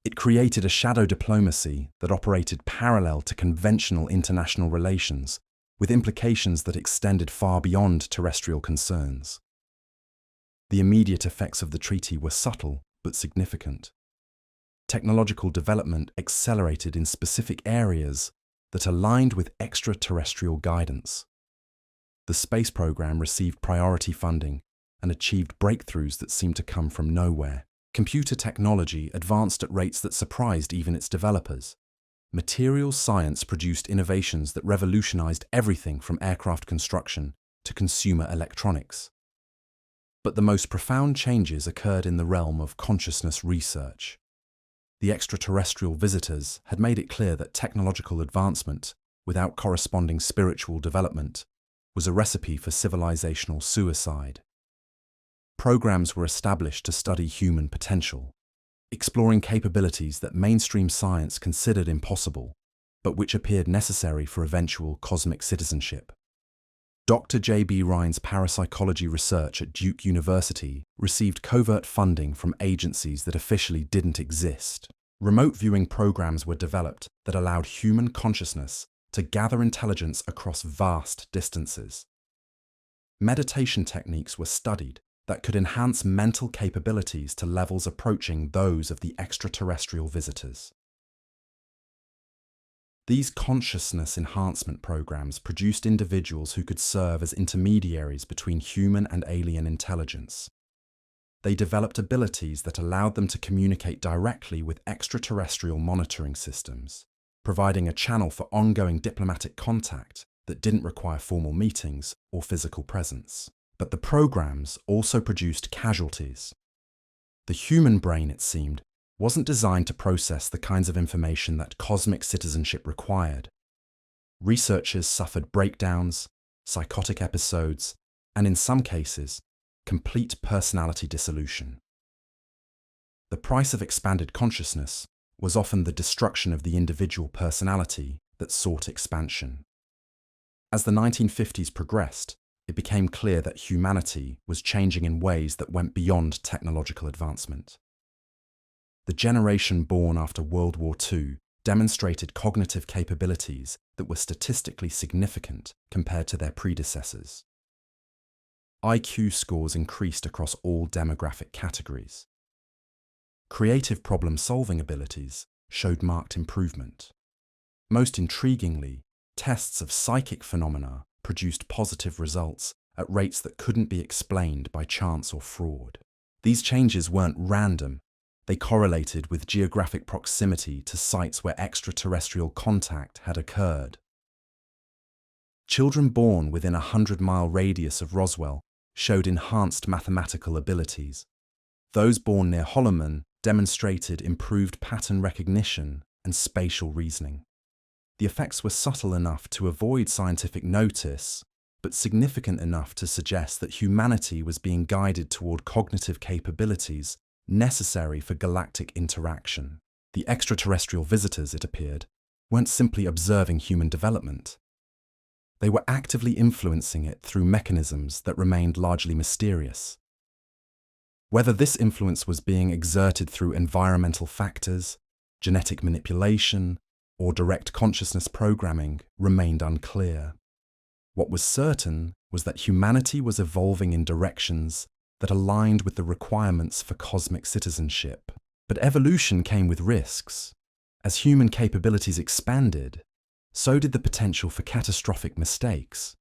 It created a shadow diplomacy that operated parallel to conventional international relations, with implications that extended far beyond terrestrial concerns. The immediate effects of the treaty were subtle but significant. Technological development accelerated in specific areas that aligned with extraterrestrial guidance. The space program received priority funding and achieved breakthroughs that seemed to come from nowhere. Computer technology advanced at rates that surprised even its developers. Materials science produced innovations that revolutionized everything from aircraft construction to consumer electronics. But the most profound changes occurred in the realm of consciousness research. The extraterrestrial visitors had made it clear that technological advancement, without corresponding spiritual development, was a recipe for civilizational suicide. Programs were established to study human potential, exploring capabilities that mainstream science considered impossible, but which appeared necessary for eventual cosmic citizenship. Dr. J.B. Rhine's parapsychology research at Duke University received covert funding from agencies that officially didn't exist. Remote viewing programs were developed that allowed human consciousness to gather intelligence across vast distances. Meditation techniques were studied that could enhance mental capabilities to levels approaching those of the extraterrestrial visitors. These consciousness enhancement programs produced individuals who could serve as intermediaries between human and alien intelligence. They developed abilities that allowed them to communicate directly with extraterrestrial monitoring systems, providing a channel for ongoing diplomatic contact that didn't require formal meetings or physical presence. But the programs also produced casualties. The human brain, it seemed, wasn't designed to process the kinds of information that cosmic citizenship required. Researchers suffered breakdowns, psychotic episodes, and in some cases, complete personality dissolution. The price of expanded consciousness was often the destruction of the individual personality that sought expansion. As the 1950s progressed, it became clear that humanity was changing in ways that went beyond technological advancement. The generation born after World War II demonstrated cognitive capabilities that were statistically significant compared to their predecessors. IQ scores increased across all demographic categories. Creative problem-solving abilities showed marked improvement. Most intriguingly, tests of psychic phenomena produced positive results at rates that couldn't be explained by chance or fraud. These changes weren't random. They correlated with geographic proximity to sites where extraterrestrial contact had occurred. Children born within a 100-mile radius of Roswell showed enhanced mathematical abilities. Those born near Holloman demonstrated improved pattern recognition and spatial reasoning. The effects were subtle enough to avoid scientific notice, but significant enough to suggest that humanity was being guided toward cognitive capabilities necessary for galactic interaction. The extraterrestrial visitors, it appeared, weren't simply observing human development. They were actively influencing it through mechanisms that remained largely mysterious. Whether this influence was being exerted through environmental factors, genetic manipulation, or direct consciousness programming remained unclear. What was certain was that humanity was evolving in directions that aligned with the requirements for cosmic citizenship. But evolution came with risks. As human capabilities expanded, so did the potential for catastrophic mistakes.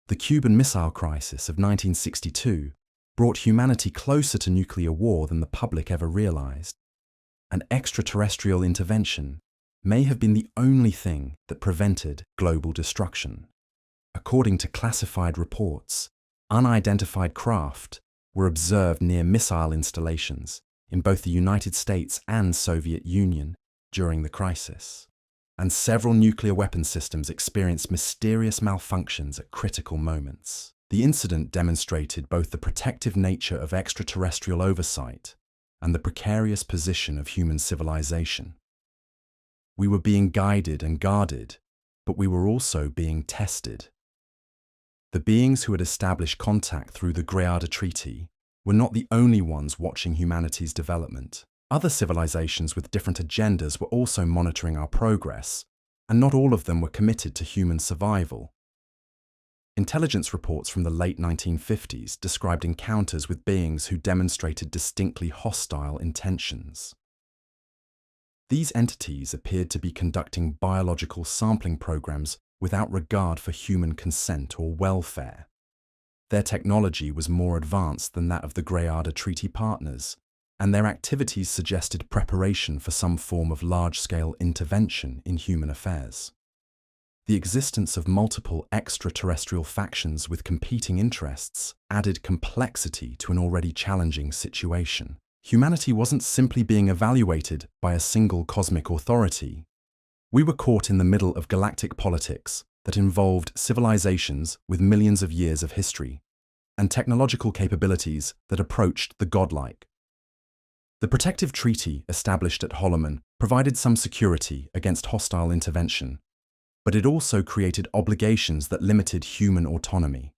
The Cuban Missile Crisis of 1962 brought humanity closer to nuclear war than the public ever realized. An extraterrestrial intervention may have been the only thing that prevented global destruction. According to classified reports, unidentified craft were observed near missile installations in both the United States and Soviet Union during the crisis, and several nuclear weapon systems experienced mysterious malfunctions at critical moments. The incident demonstrated both the protective nature of extraterrestrial oversight and the precarious position of human civilization. We were being guided and guarded, but we were also being tested. The beings who had established contact through the Greada Treaty were not the only ones watching humanity's development. Other civilizations with different agendas were also monitoring our progress, and not all of them were committed to human survival. Intelligence reports from the late 1950s described encounters with beings who demonstrated distinctly hostile intentions. These entities appeared to be conducting biological sampling programs without regard for human consent or welfare. Their technology was more advanced than that of the Greada Treaty partners, and their activities suggested preparation for some form of large-scale intervention in human affairs. The existence of multiple extraterrestrial factions with competing interests added complexity to an already challenging situation. Humanity wasn't simply being evaluated by a single cosmic authority. We were caught in the middle of galactic politics that involved civilizations with millions of years of history and technological capabilities that approached the godlike. The protective treaty established at Holloman provided some security against hostile intervention, but it also created obligations that limited human autonomy.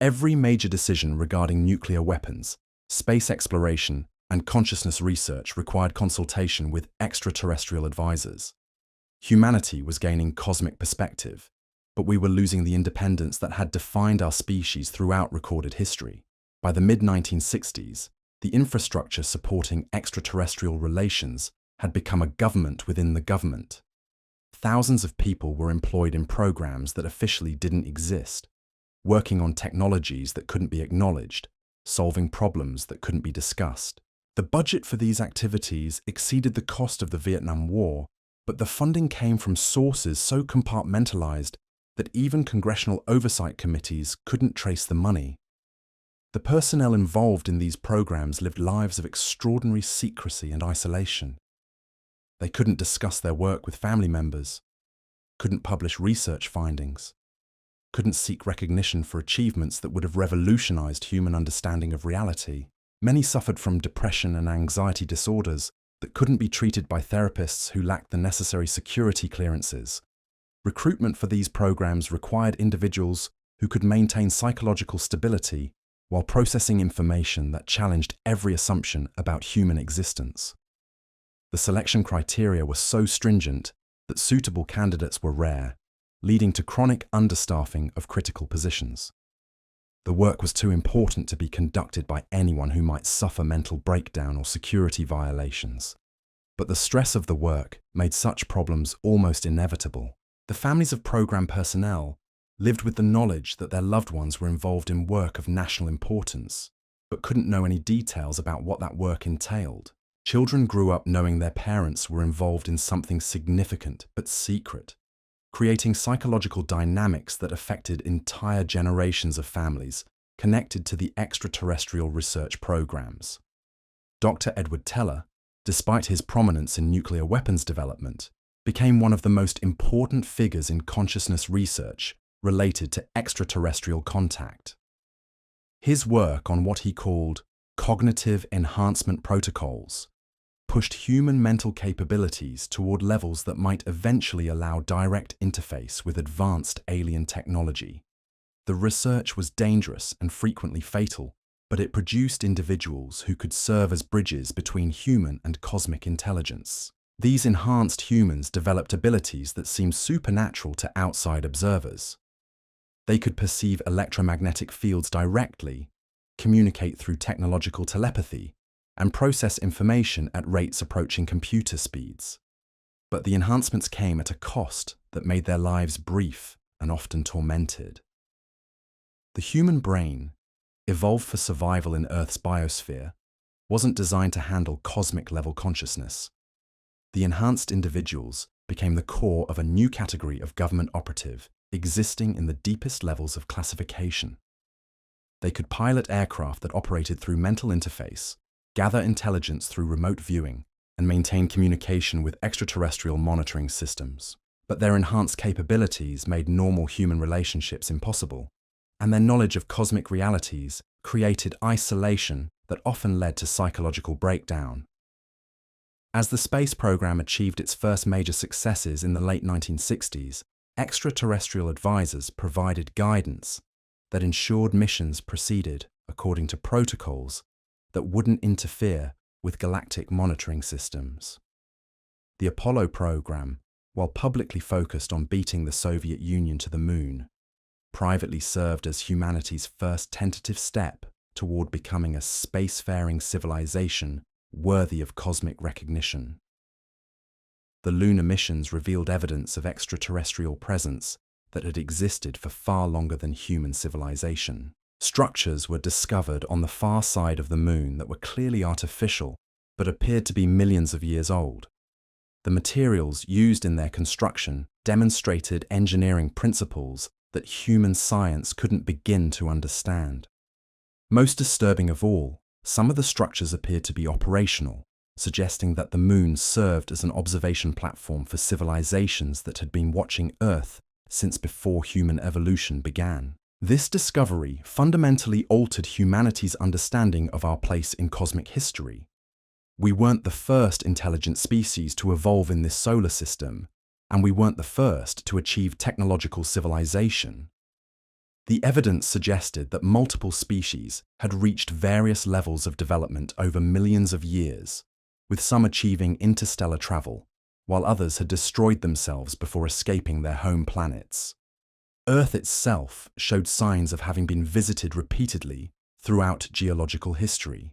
Every major decision regarding nuclear weapons, space exploration, and consciousness research required consultation with extraterrestrial advisors. Humanity was gaining cosmic perspective, but we were losing the independence that had defined our species throughout recorded history. By the mid-1960s, the infrastructure supporting extraterrestrial relations had become a government within the government. Thousands of people were employed in programs that officially didn't exist, working on technologies that couldn't be acknowledged, solving problems that couldn't be discussed. The budget for these activities exceeded the cost of the Vietnam War, but the funding came from sources so compartmentalized that even congressional oversight committees couldn't trace the money. The personnel involved in these programs lived lives of extraordinary secrecy and isolation. They couldn't discuss their work with family members, couldn't publish research findings, couldn't seek recognition for achievements that would have revolutionized human understanding of reality. Many suffered from depression and anxiety disorders that couldn't be treated by therapists who lacked the necessary security clearances. Recruitment for these programs required individuals who could maintain psychological stability while processing information that challenged every assumption about human existence. The selection criteria were so stringent that suitable candidates were rare, leading to chronic understaffing of critical positions. The work was too important to be conducted by anyone who might suffer mental breakdown or security violations. But the stress of the work made such problems almost inevitable. The families of program personnel lived with the knowledge that their loved ones were involved in work of national importance, but couldn't know any details about what that work entailed. Children grew up knowing their parents were involved in something significant but secret, creating psychological dynamics that affected entire generations of families connected to the extraterrestrial research programs. Dr. Edward Teller, despite his prominence in nuclear weapons development, became one of the most important figures in consciousness research related to extraterrestrial contact. His work on what he called cognitive enhancement protocols pushed human mental capabilities toward levels that might eventually allow direct interface with advanced alien technology. The research was dangerous and frequently fatal, but it produced individuals who could serve as bridges between human and cosmic intelligence. These enhanced humans developed abilities that seemed supernatural to outside observers. They could perceive electromagnetic fields directly, communicate through technological telepathy, and process information at rates approaching computer speeds. But the enhancements came at a cost that made their lives brief and often tormented. The human brain, evolved for survival in Earth's biosphere, wasn't designed to handle cosmic-level consciousness. The enhanced individuals became the core of a new category of government operative existing in the deepest levels of classification. They could pilot aircraft that operated through mental interface, gather intelligence through remote viewing, and maintain communication with extraterrestrial monitoring systems. But their enhanced capabilities made normal human relationships impossible, and their knowledge of cosmic realities created isolation that often led to psychological breakdown. As the space program achieved its first major successes in the late 1960s, extraterrestrial advisors provided guidance that ensured missions proceeded according to protocols that wouldn't interfere with galactic monitoring systems. The Apollo program, while publicly focused on beating the Soviet Union to the moon, privately served as humanity's first tentative step toward becoming a spacefaring civilization worthy of cosmic recognition. The lunar missions revealed evidence of extraterrestrial presence that had existed for far longer than human civilization. Structures were discovered on the far side of the moon that were clearly artificial, but appeared to be millions of years old. The materials used in their construction demonstrated engineering principles that human science couldn't begin to understand. Most disturbing of all, some of the structures appeared to be operational, suggesting that the moon served as an observation platform for civilizations that had been watching Earth since before human evolution began. This discovery fundamentally altered humanity's understanding of our place in cosmic history. We weren't the first intelligent species to evolve in this solar system, and we weren't the first to achieve technological civilization. The evidence suggested that multiple species had reached various levels of development over millions of years, with some achieving interstellar travel, while others had destroyed themselves before escaping their home planets. Earth itself showed signs of having been visited repeatedly throughout geological history.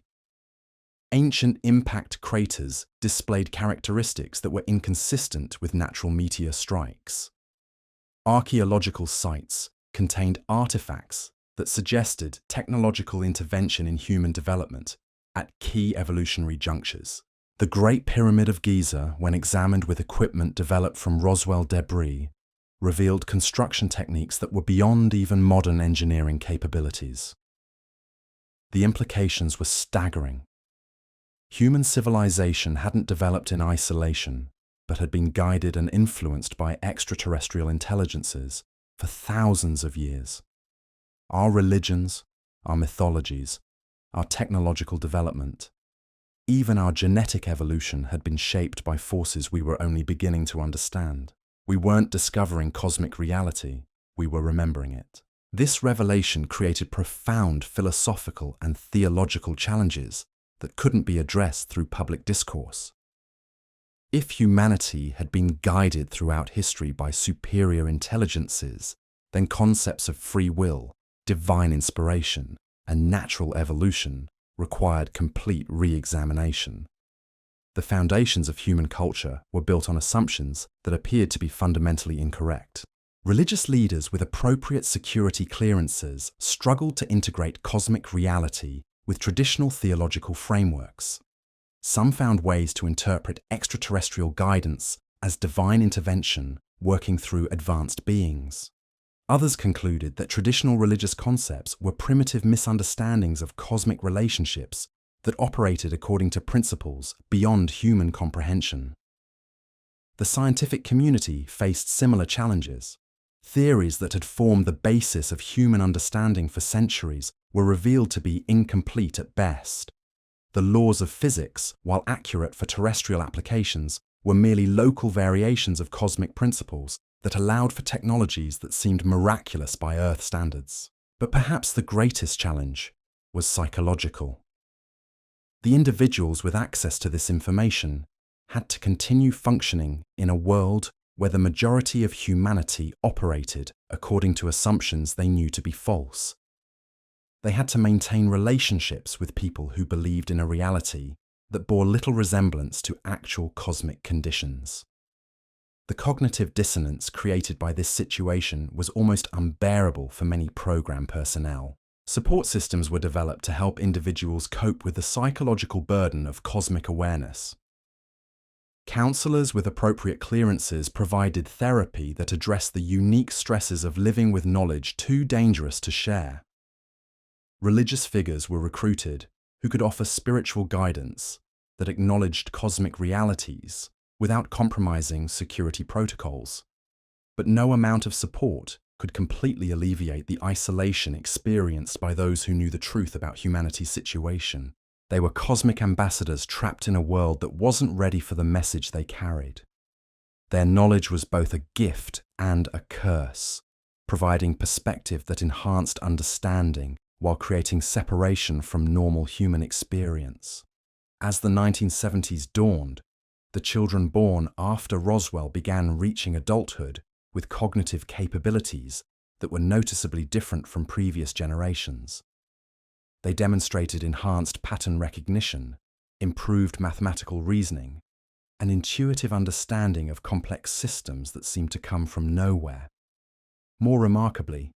Ancient impact craters displayed characteristics that were inconsistent with natural meteor strikes. Archaeological sites contained artifacts that suggested technological intervention in human development at key evolutionary junctures. The Great Pyramid of Giza, when examined with equipment developed from Roswell debris, revealed construction techniques that were beyond even modern engineering capabilities. The implications were staggering. Human civilization hadn't developed in isolation, but had been guided and influenced by extraterrestrial intelligences for thousands of years. Our religions, our mythologies, our technological development, even our genetic evolution had been shaped by forces we were only beginning to understand. We weren't discovering cosmic reality, we were remembering it. This revelation created profound philosophical and theological challenges that couldn't be addressed through public discourse. If humanity had been guided throughout history by superior intelligences, then concepts of free will, divine inspiration, and natural evolution required complete re-examination. The foundations of human culture were built on assumptions that appeared to be fundamentally incorrect. Religious leaders with appropriate security clearances struggled to integrate cosmic reality with traditional theological frameworks. Some found ways to interpret extraterrestrial guidance as divine intervention working through advanced beings. Others concluded that traditional religious concepts were primitive misunderstandings of cosmic relationships that operated according to principles beyond human comprehension. The scientific community faced similar challenges. Theories that had formed the basis of human understanding for centuries were revealed to be incomplete at best. The laws of physics, while accurate for terrestrial applications, were merely local variations of cosmic principles that allowed for technologies that seemed miraculous by Earth standards. But perhaps the greatest challenge was psychological. The individuals with access to this information had to continue functioning in a world where the majority of humanity operated according to assumptions they knew to be false. They had to maintain relationships with people who believed in a reality that bore little resemblance to actual cosmic conditions. The cognitive dissonance created by this situation was almost unbearable for many program personnel. Support systems were developed to help individuals cope with the psychological burden of cosmic awareness. Counselors with appropriate clearances provided therapy that addressed the unique stresses of living with knowledge too dangerous to share. Religious figures were recruited who could offer spiritual guidance that acknowledged cosmic realities without compromising security protocols. But no amount of support could completely alleviate the isolation experienced by those who knew the truth about humanity's situation. They were cosmic ambassadors trapped in a world that wasn't ready for the message they carried. Their knowledge was both a gift and a curse, providing perspective that enhanced understanding while creating separation from normal human experience. As the 1970s dawned, the children born after Roswell began reaching adulthood with cognitive capabilities that were noticeably different from previous generations. They demonstrated enhanced pattern recognition, improved mathematical reasoning, an intuitive understanding of complex systems that seemed to come from nowhere. More remarkably,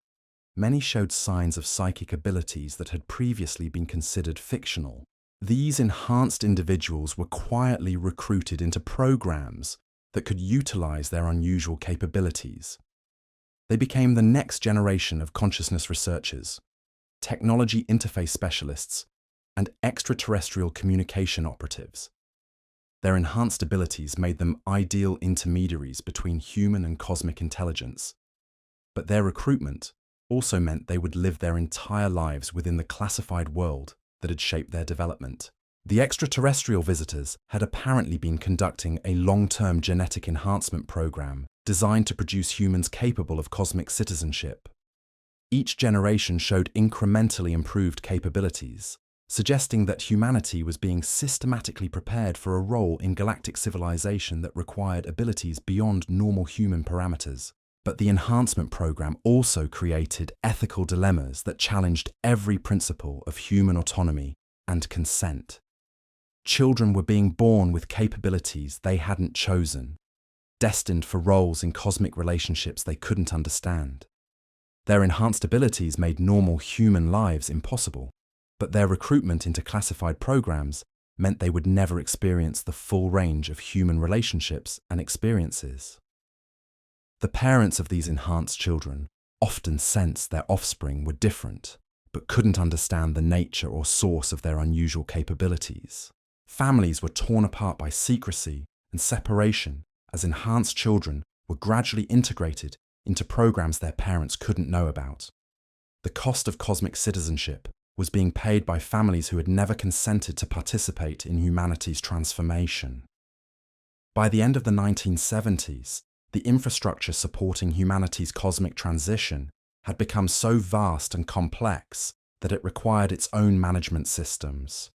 many showed signs of psychic abilities that had previously been considered fictional. These enhanced individuals were quietly recruited into programs that could utilize their unusual capabilities. They became the next generation of consciousness researchers, technology interface specialists, and extraterrestrial communication operatives. Their enhanced abilities made them ideal intermediaries between human and cosmic intelligence. But their recruitment also meant they would live their entire lives within the classified world that had shaped their development. The extraterrestrial visitors had apparently been conducting a long-term genetic enhancement program designed to produce humans capable of cosmic citizenship. Each generation showed incrementally improved capabilities, suggesting that humanity was being systematically prepared for a role in galactic civilization that required abilities beyond normal human parameters. But the enhancement program also created ethical dilemmas that challenged every principle of human autonomy and consent. Children were being born with capabilities they hadn't chosen, destined for roles in cosmic relationships they couldn't understand. Their enhanced abilities made normal human lives impossible, but their recruitment into classified programs meant they would never experience the full range of human relationships and experiences. The parents of these enhanced children often sensed their offspring were different, but couldn't understand the nature or source of their unusual capabilities. Families were torn apart by secrecy and separation as enhanced children were gradually integrated into programs their parents couldn't know about. The cost of cosmic citizenship was being paid by families who had never consented to participate in humanity's transformation. By the end of the 1970s, the infrastructure supporting humanity's cosmic transition had become so vast and complex that it required its own management systems.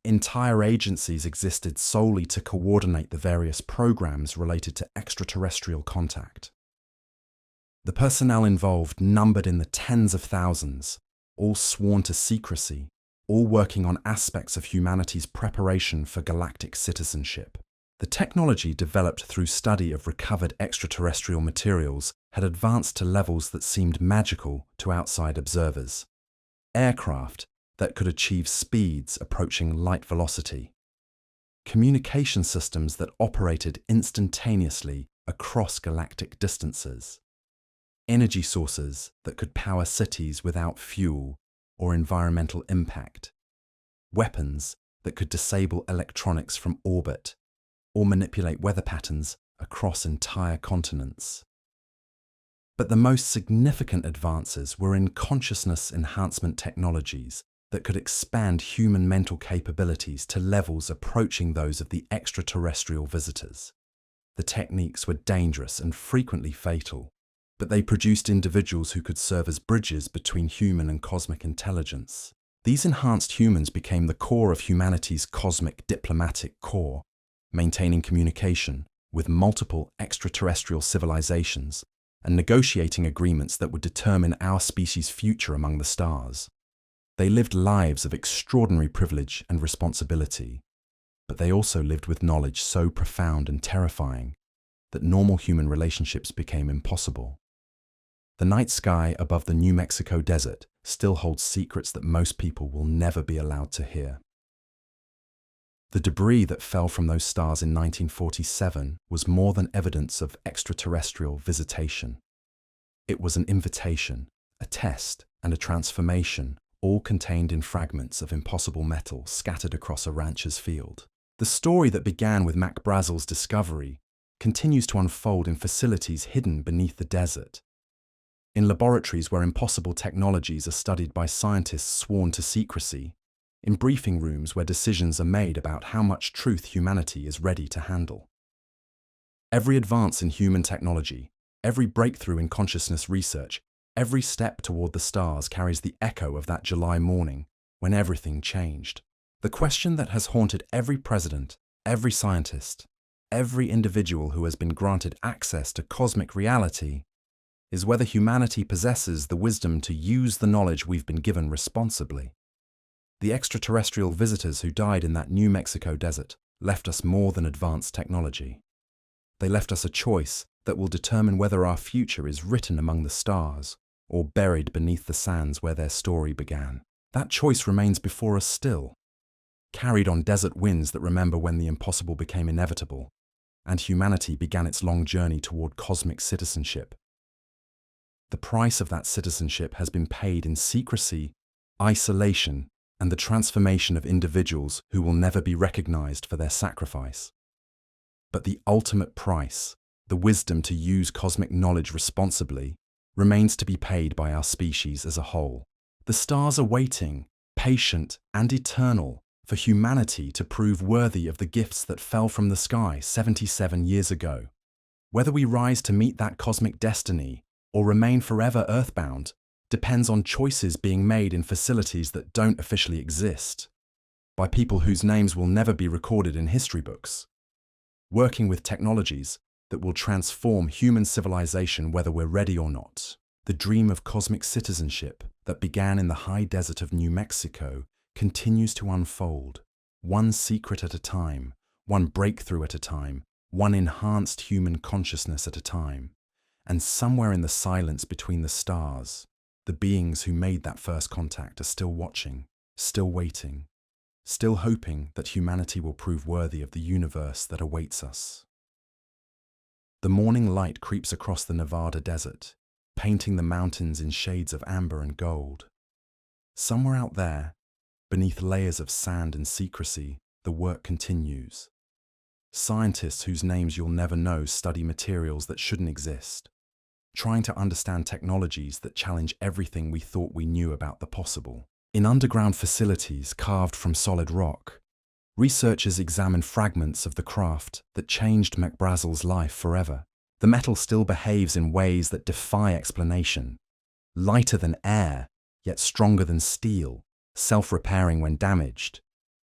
Entire agencies existed solely to coordinate the various programs related to extraterrestrial contact. The personnel involved numbered in the tens of thousands, all sworn to secrecy, all working on aspects of humanity's preparation for galactic citizenship. The technology developed through study of recovered extraterrestrial materials had advanced to levels that seemed magical to outside observers. Aircraft that could achieve speeds approaching light velocity. Communication systems that operated instantaneously across galactic distances. Energy sources that could power cities without fuel or environmental impact. Weapons that could disable electronics from orbit or manipulate weather patterns across entire continents. But the most significant advances were in consciousness enhancement technologies that could expand human mental capabilities to levels approaching those of the extraterrestrial visitors. The techniques were dangerous and frequently fatal, but they produced individuals who could serve as bridges between human and cosmic intelligence. These enhanced humans became the core of humanity's cosmic diplomatic corps, maintaining communication with multiple extraterrestrial civilizations and negotiating agreements that would determine our species' future among the stars. They lived lives of extraordinary privilege and responsibility, but they also lived with knowledge so profound and terrifying that normal human relationships became impossible. The night sky above the New Mexico desert still holds secrets that most people will never be allowed to hear. The debris that fell from those stars in 1947 was more than evidence of extraterrestrial visitation. It was an invitation, a test, and a transformation, all contained in fragments of impossible metal scattered across a rancher's field. The story that began with Mac Brazel's discovery continues to unfold in facilities hidden beneath the desert, in laboratories where impossible technologies are studied by scientists sworn to secrecy, in briefing rooms where decisions are made about how much truth humanity is ready to handle. Every advance in human technology, every breakthrough in consciousness research, every step toward the stars carries the echo of that July morning when everything changed. The question that has haunted every president, every scientist, every individual who has been granted access to cosmic reality is whether humanity possesses the wisdom to use the knowledge we've been given responsibly. The extraterrestrial visitors who died in that New Mexico desert left us more than advanced technology. They left us a choice that will determine whether our future is written among the stars or buried beneath the sands where their story began. That choice remains before us still, carried on desert winds that remember when the impossible became inevitable, and humanity began its long journey toward cosmic citizenship. The price of that citizenship has been paid in secrecy, isolation, and the transformation of individuals who will never be recognized for their sacrifice. But the ultimate price, the wisdom to use cosmic knowledge responsibly, remains to be paid by our species as a whole. The stars are waiting, patient and eternal, for humanity to prove worthy of the gifts that fell from the sky 77 years ago. Whether we rise to meet that cosmic destiny or remain forever earthbound depends on choices being made in facilities that don't officially exist, by people whose names will never be recorded in history books, working with technologies that will transform human civilization whether we're ready or not. The dream of cosmic citizenship that began in the high desert of New Mexico continues to unfold, one secret at a time, one breakthrough at a time, one enhanced human consciousness at a time. And somewhere in the silence between the stars, the beings who made that first contact are still watching, still waiting, still hoping that humanity will prove worthy of the universe that awaits us. The morning light creeps across the Nevada desert, painting the mountains in shades of amber and gold. Somewhere out there, beneath layers of sand and secrecy, the work continues. Scientists whose names you'll never know study materials that shouldn't exist, trying to understand technologies that challenge everything we thought we knew about the possible. In underground facilities carved from solid rock, researchers examine fragments of the craft that changed Mac Brazel's life forever. The metal still behaves in ways that defy explanation, lighter than air, yet stronger than steel, self-repairing when damaged,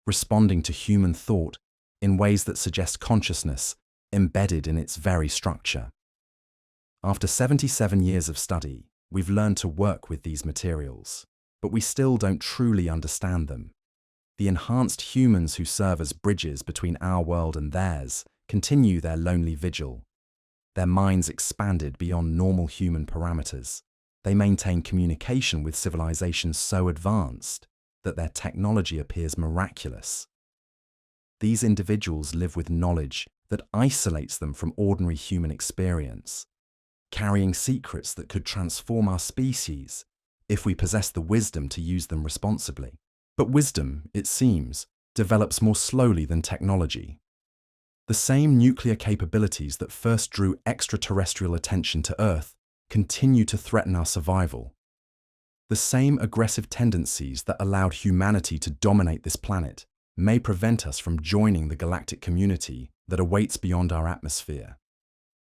responding to human thought in ways that suggest consciousness embedded in its very structure. After 77 years of study, we've learned to work with these materials, but we still don't truly understand them. The enhanced humans who serve as bridges between our world and theirs continue their lonely vigil. Their minds expanded beyond normal human parameters. They maintain communication with civilizations so advanced that their technology appears miraculous. These individuals live with knowledge that isolates them from ordinary human experience, carrying secrets that could transform our species if we possess the wisdom to use them responsibly. But wisdom, it seems, develops more slowly than technology. The same nuclear capabilities that first drew extraterrestrial attention to Earth continue to threaten our survival. The same aggressive tendencies that allowed humanity to dominate this planet may prevent us from joining the galactic community that awaits beyond our atmosphere.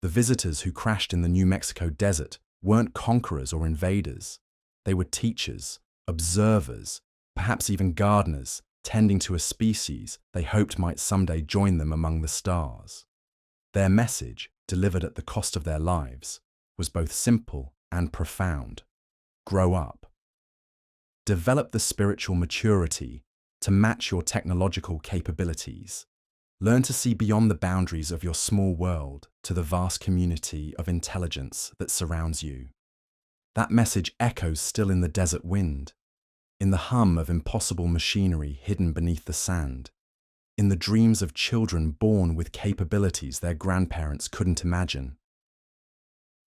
The visitors who crashed in the New Mexico desert weren't conquerors or invaders. They were teachers, observers, perhaps even gardeners, tending to a species they hoped might someday join them among the stars. Their message, delivered at the cost of their lives, was both simple and profound. Grow up. Develop the spiritual maturity to match your technological capabilities. Learn to see beyond the boundaries of your small world to the vast community of intelligence that surrounds you. That message echoes still in the desert wind, in the hum of impossible machinery hidden beneath the sand, in the dreams of children born with capabilities their grandparents couldn't imagine.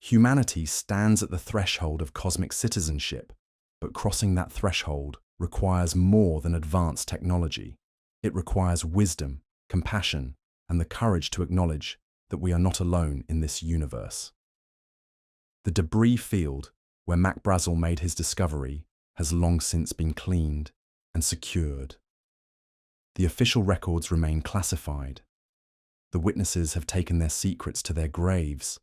Humanity stands at the threshold of cosmic citizenship, but crossing that threshold requires more than advanced technology. It requires wisdom, compassion, and the courage to acknowledge that we are not alone in this universe. The debris field where Mac Brazel made his discovery has long since been cleaned and secured. The official records remain classified. The witnesses have taken their secrets to their graves,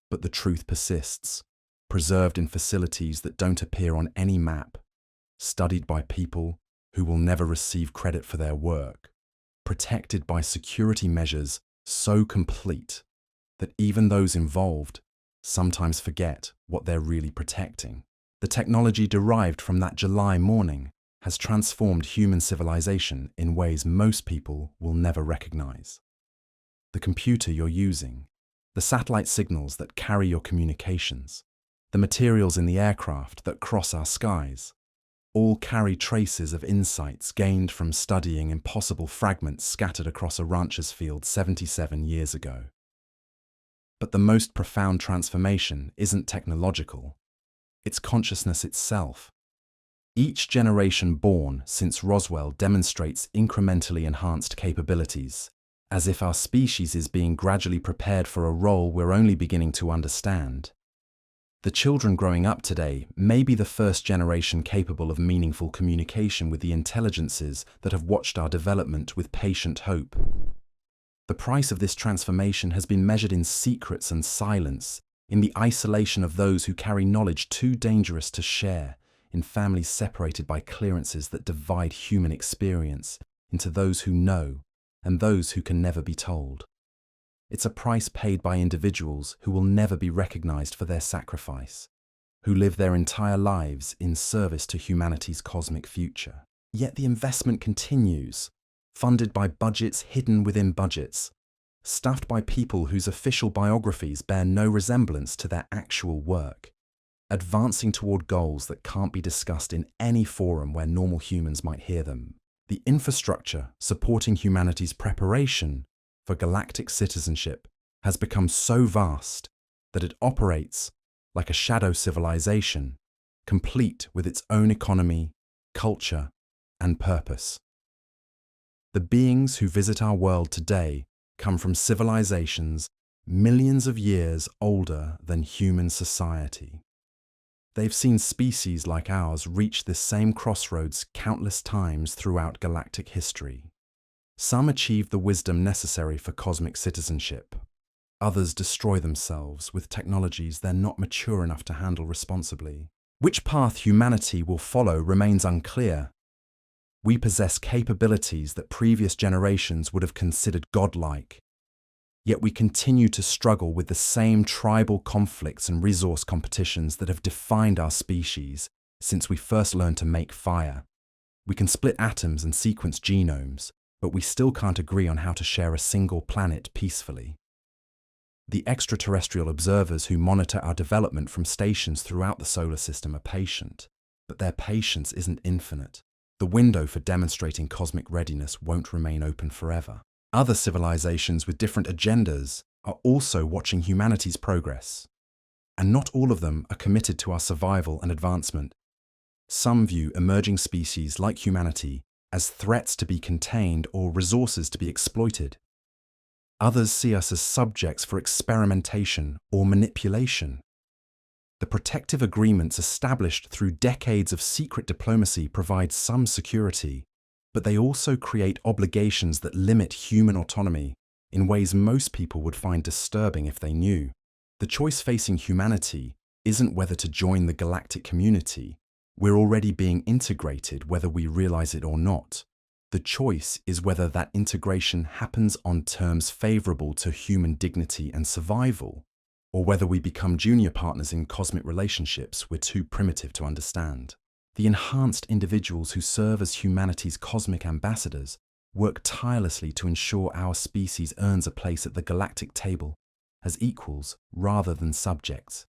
but the truth persists, preserved in facilities that don't appear on any map, studied by people who will never receive credit for their work, protected by security measures so complete that even those involved sometimes forget what they're really protecting. The technology derived from that July morning has transformed human civilization in ways most people will never recognize. The computer you're using, the satellite signals that carry your communications, the materials in the aircraft that cross our skies, all carry traces of insights gained from studying impossible fragments scattered across a rancher's field 77 years ago. But the most profound transformation isn't technological, it's consciousness itself. Each generation born since Roswell demonstrates incrementally enhanced capabilities, as if our species is being gradually prepared for a role we're only beginning to understand. The children growing up today may be the first generation capable of meaningful communication with the intelligences that have watched our development with patient hope. The price of this transformation has been measured in secrets and silence, in the isolation of those who carry knowledge too dangerous to share, in families separated by clearances that divide human experience into those who know and those who can never be told. It's a price paid by individuals who will never be recognized for their sacrifice, who live their entire lives in service to humanity's cosmic future. Yet the investment continues, funded by budgets hidden within budgets, staffed by people whose official biographies bear no resemblance to their actual work, advancing toward goals that can't be discussed in any forum where normal humans might hear them. The infrastructure supporting humanity's preparation for galactic citizenship has become so vast that it operates like a shadow civilization, complete with its own economy, culture, and purpose. The beings who visit our world today come from civilizations millions of years older than human society. They've seen species like ours reach this same crossroads countless times throughout galactic history. Some achieve the wisdom necessary for cosmic citizenship. Others destroy themselves with technologies they're not mature enough to handle responsibly. Which path humanity will follow remains unclear. We possess capabilities that previous generations would have considered godlike. Yet we continue to struggle with the same tribal conflicts and resource competitions that have defined our species since we first learned to make fire. We can split atoms and sequence genomes, but we still can't agree on how to share a single planet peacefully. The extraterrestrial observers who monitor our development from stations throughout the solar system are patient, but their patience isn't infinite. The window for demonstrating cosmic readiness won't remain open forever. Other civilizations with different agendas are also watching humanity's progress, and not all of them are committed to our survival and advancement. Some view emerging species like humanity as threats to be contained or resources to be exploited. Others see us as subjects for experimentation or manipulation. The protective agreements established through decades of secret diplomacy provide some security, but they also create obligations that limit human autonomy in ways most people would find disturbing if they knew. The choice facing humanity isn't whether to join the galactic community. We're already being integrated whether we realize it or not. The choice is whether that integration happens on terms favorable to human dignity and survival, or whether we become junior partners in cosmic relationships we're too primitive to understand. The enhanced individuals who serve as humanity's cosmic ambassadors work tirelessly to ensure our species earns a place at the galactic table as equals rather than subjects.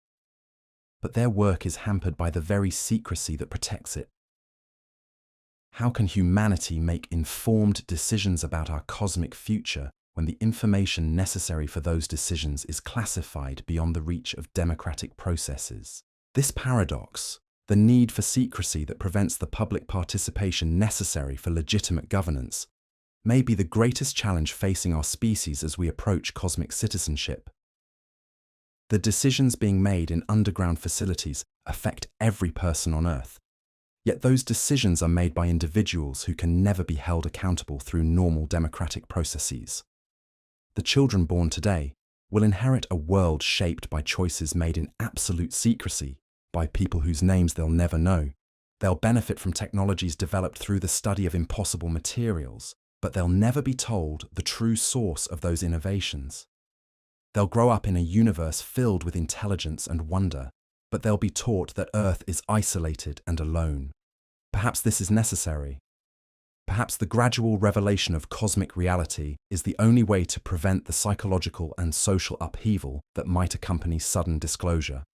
But their work is hampered by the very secrecy that protects it. How can humanity make informed decisions about our cosmic future when the information necessary for those decisions is classified beyond the reach of democratic processes? This paradox, the need for secrecy that prevents the public participation necessary for legitimate governance, may be the greatest challenge facing our species as we approach cosmic citizenship. The decisions being made in underground facilities affect every person on Earth, yet those decisions are made by individuals who can never be held accountable through normal democratic processes. The children born today will inherit a world shaped by choices made in absolute secrecy by people whose names they'll never know. They'll benefit from technologies developed through the study of impossible materials, but they'll never be told the true source of those innovations. They'll grow up in a universe filled with intelligence and wonder, but they'll be taught that Earth is isolated and alone. Perhaps this is necessary. Perhaps the gradual revelation of cosmic reality is the only way to prevent the psychological and social upheaval that might accompany sudden disclosure.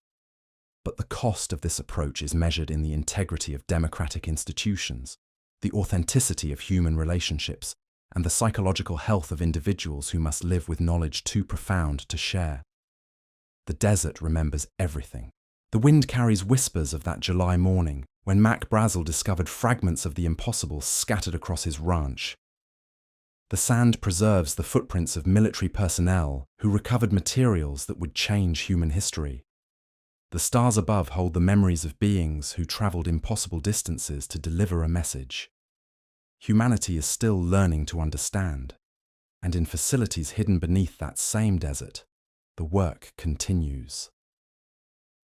But the cost of this approach is measured in the integrity of democratic institutions, the authenticity of human relationships, and the psychological health of individuals who must live with knowledge too profound to share. The desert remembers everything. The wind carries whispers of that July morning when Mac Brazel discovered fragments of the impossible scattered across his ranch. The sand preserves the footprints of military personnel who recovered materials that would change human history. The stars above hold the memories of beings who traveled impossible distances to deliver a message. Humanity is still learning to understand, and in facilities hidden beneath that same desert, the work continues.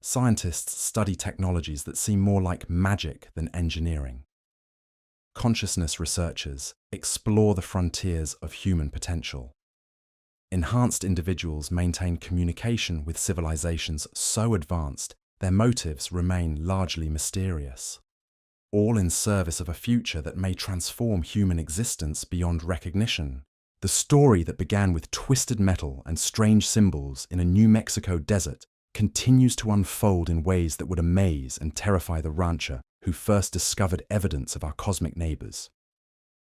Scientists study technologies that seem more like magic than engineering. Consciousness researchers explore the frontiers of human potential. Enhanced individuals maintain communication with civilizations so advanced their motives remain largely mysterious, all in service of a future that may transform human existence beyond recognition. The story that began with twisted metal and strange symbols in a New Mexico desert continues to unfold in ways that would amaze and terrify the rancher who first discovered evidence of our cosmic neighbors.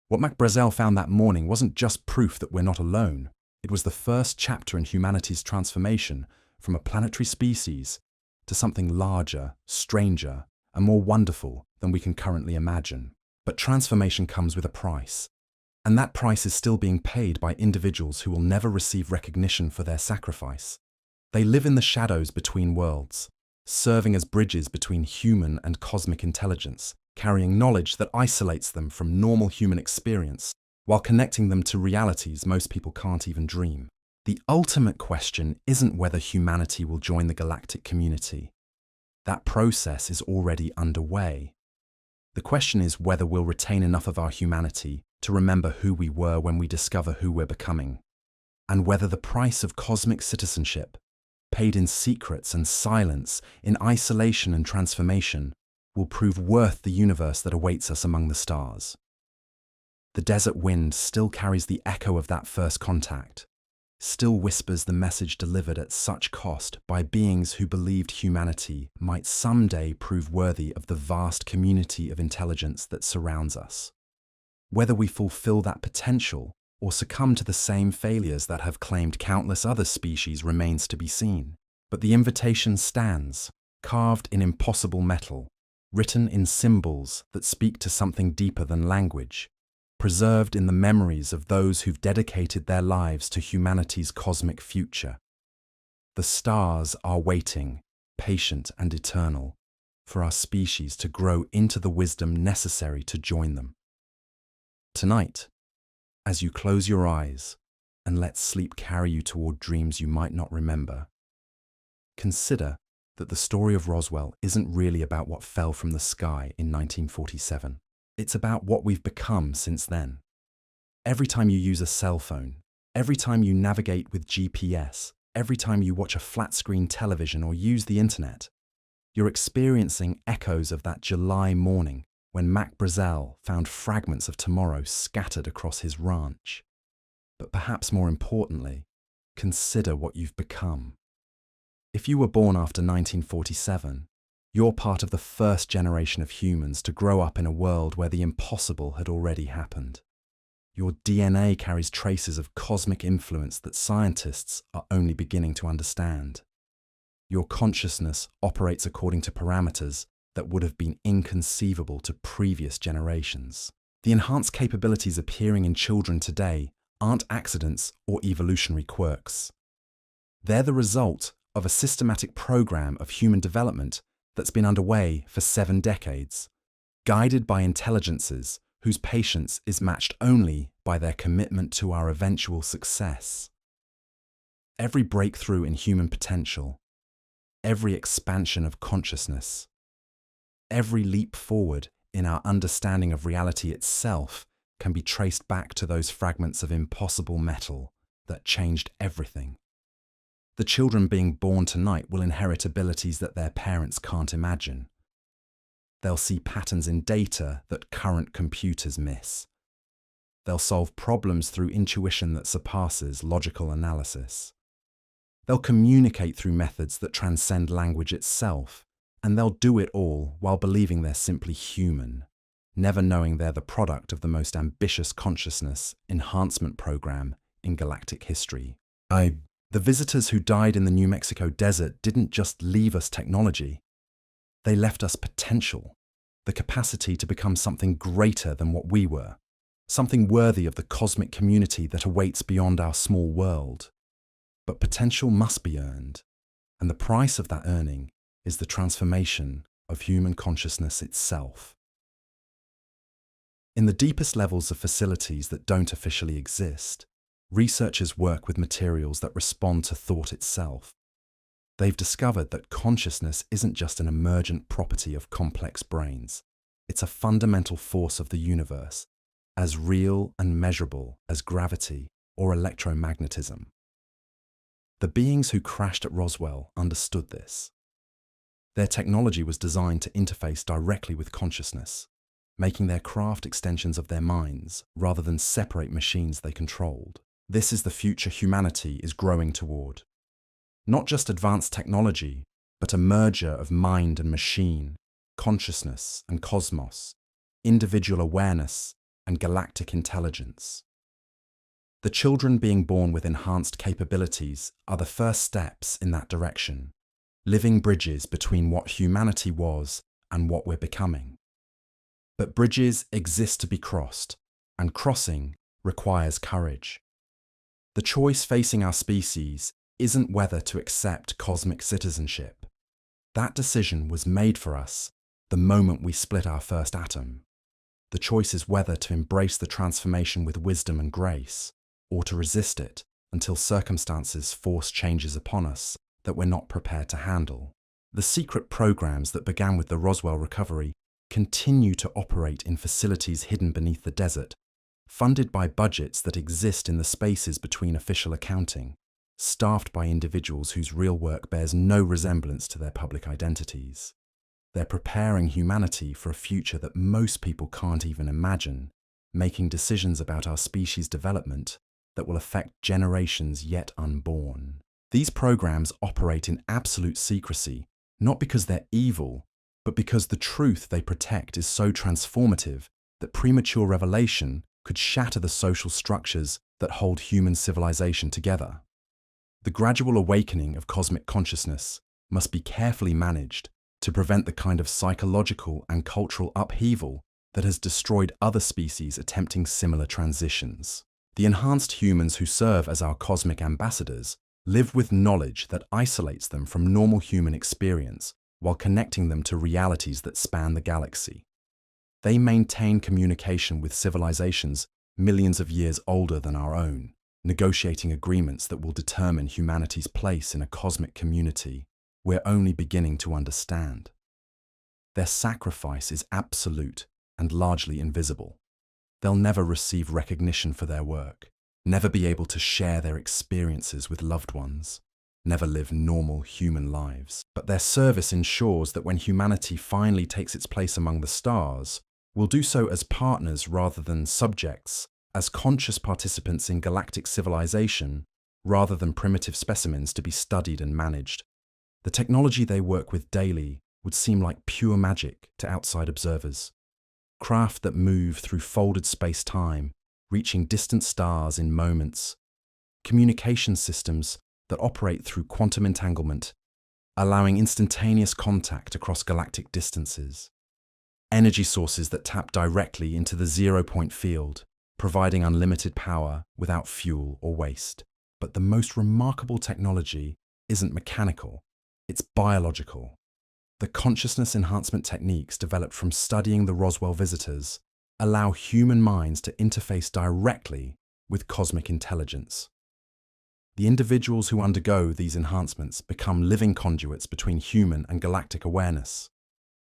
What Mac Brazel found that morning wasn't just proof that we're not alone. It was the first chapter in humanity's transformation from a planetary species to something larger, stranger, and more wonderful than we can currently imagine. But transformation comes with a price, and that price is still being paid by individuals who will never receive recognition for their sacrifice. They live in the shadows between worlds, serving as bridges between human and cosmic intelligence, carrying knowledge that isolates them from normal human experience, while connecting them to realities most people can't even dream. The ultimate question isn't whether humanity will join the galactic community. That process is already underway. The question is whether we'll retain enough of our humanity to remember who we were when we discover who we're becoming, and whether the price of cosmic citizenship, paid in secrets and silence, in isolation and transformation, will prove worth the universe that awaits us among the stars. The desert wind still carries the echo of that first contact, still whispers the message delivered at such cost by beings who believed humanity might someday prove worthy of the vast community of intelligence that surrounds us. Whether we fulfill that potential or succumb to the same failures that have claimed countless other species remains to be seen. But the invitation stands, carved in impossible metal, written in symbols that speak to something deeper than language, preserved in the memories of those who've dedicated their lives to humanity's cosmic future. The stars are waiting, patient and eternal, for our species to grow into the wisdom necessary to join them. Tonight, as you close your eyes and let sleep carry you toward dreams you might not remember, consider that the story of Roswell isn't really about what fell from the sky in 1947. It's about what we've become since then. Every time you use a cell phone, every time you navigate with GPS, every time you watch a flat-screen television or use the internet, you're experiencing echoes of that July morning when Mac Brazel found fragments of tomorrow scattered across his ranch. But perhaps more importantly, consider what you've become. If you were born after 1947, you're part of the first generation of humans to grow up in a world where the impossible had already happened. Your DNA carries traces of cosmic influence that scientists are only beginning to understand. Your consciousness operates according to parameters that would have been inconceivable to previous generations. The enhanced capabilities appearing in children today aren't accidents or evolutionary quirks. They're the result of a systematic program of human development that's been underway for 7 decades, guided by intelligences whose patience is matched only by their commitment to our eventual success. Every breakthrough in human potential, every expansion of consciousness, every leap forward in our understanding of reality itself can be traced back to those fragments of impossible metal that changed everything. The children being born tonight will inherit abilities that their parents can't imagine. They'll see patterns in data that current computers miss. They'll solve problems through intuition that surpasses logical analysis. They'll communicate through methods that transcend language itself, and they'll do it all while believing they're simply human, never knowing they're the product of the most ambitious consciousness enhancement program in galactic history. The visitors who died in the New Mexico desert didn't just leave us technology. They left us potential, the capacity to become something greater than what we were, something worthy of the cosmic community that awaits beyond our small world. But potential must be earned, and the price of that earning is the transformation of human consciousness itself. In the deepest levels of facilities that don't officially exist, researchers work with materials that respond to thought itself. They've discovered that consciousness isn't just an emergent property of complex brains. It's a fundamental force of the universe, as real and measurable as gravity or electromagnetism. The beings who crashed at Roswell understood this. Their technology was designed to interface directly with consciousness, making their craft extensions of their minds rather than separate machines they controlled. This is the future humanity is growing toward. Not just advanced technology, but a merger of mind and machine, consciousness and cosmos, individual awareness and galactic intelligence. The children being born with enhanced capabilities are the first steps in that direction, living bridges between what humanity was and what we're becoming. But bridges exist to be crossed, and crossing requires courage. The choice facing our species isn't whether to accept cosmic citizenship. That decision was made for us the moment we split our first atom. The choice is whether to embrace the transformation with wisdom and grace, or to resist it until circumstances force changes upon us that we're not prepared to handle. The secret programs that began with the Roswell recovery continue to operate in facilities hidden beneath the desert, funded by budgets that exist in the spaces between official accounting, staffed by individuals whose real work bears no resemblance to their public identities. They're preparing humanity for a future that most people can't even imagine, making decisions about our species' development that will affect generations yet unborn. These programs operate in absolute secrecy, not because they're evil, but because the truth they protect is so transformative that premature revelation could shatter the social structures that hold human civilization together. The gradual awakening of cosmic consciousness must be carefully managed to prevent the kind of psychological and cultural upheaval that has destroyed other species attempting similar transitions. The enhanced humans who serve as our cosmic ambassadors live with knowledge that isolates them from normal human experience while connecting them to realities that span the galaxy. They maintain communication with civilizations millions of years older than our own, negotiating agreements that will determine humanity's place in a cosmic community we're only beginning to understand. Their sacrifice is absolute and largely invisible. They'll never receive recognition for their work, never be able to share their experiences with loved ones, never live normal human lives. But their service ensures that when humanity finally takes its place among the stars, we'll do so as partners rather than subjects, as conscious participants in galactic civilization rather than primitive specimens to be studied and managed. The technology they work with daily would seem like pure magic to outside observers. Craft that move through folded space-time, reaching distant stars in moments. Communication systems that operate through quantum entanglement, allowing instantaneous contact across galactic distances. Energy sources that tap directly into the zero-point field, providing unlimited power without fuel or waste. But the most remarkable technology isn't mechanical, it's biological. The consciousness enhancement techniques developed from studying the Roswell visitors allow human minds to interface directly with cosmic intelligence. The individuals who undergo these enhancements become living conduits between human and galactic awareness.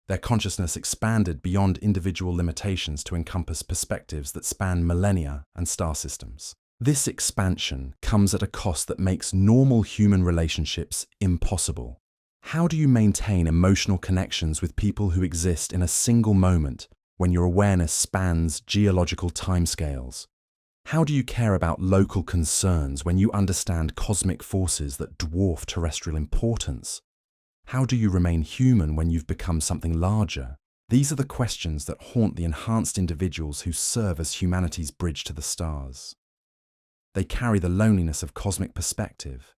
Their consciousness expanded beyond individual limitations to encompass perspectives that span millennia and star systems. This expansion comes at a cost that makes normal human relationships impossible. How do you maintain emotional connections with people who exist in a single moment when your awareness spans geological timescales? How do you care about local concerns when you understand cosmic forces that dwarf terrestrial importance? How do you remain human when you've become something larger? These are the questions that haunt the enhanced individuals who serve as humanity's bridge to the stars. They carry the loneliness of cosmic perspective,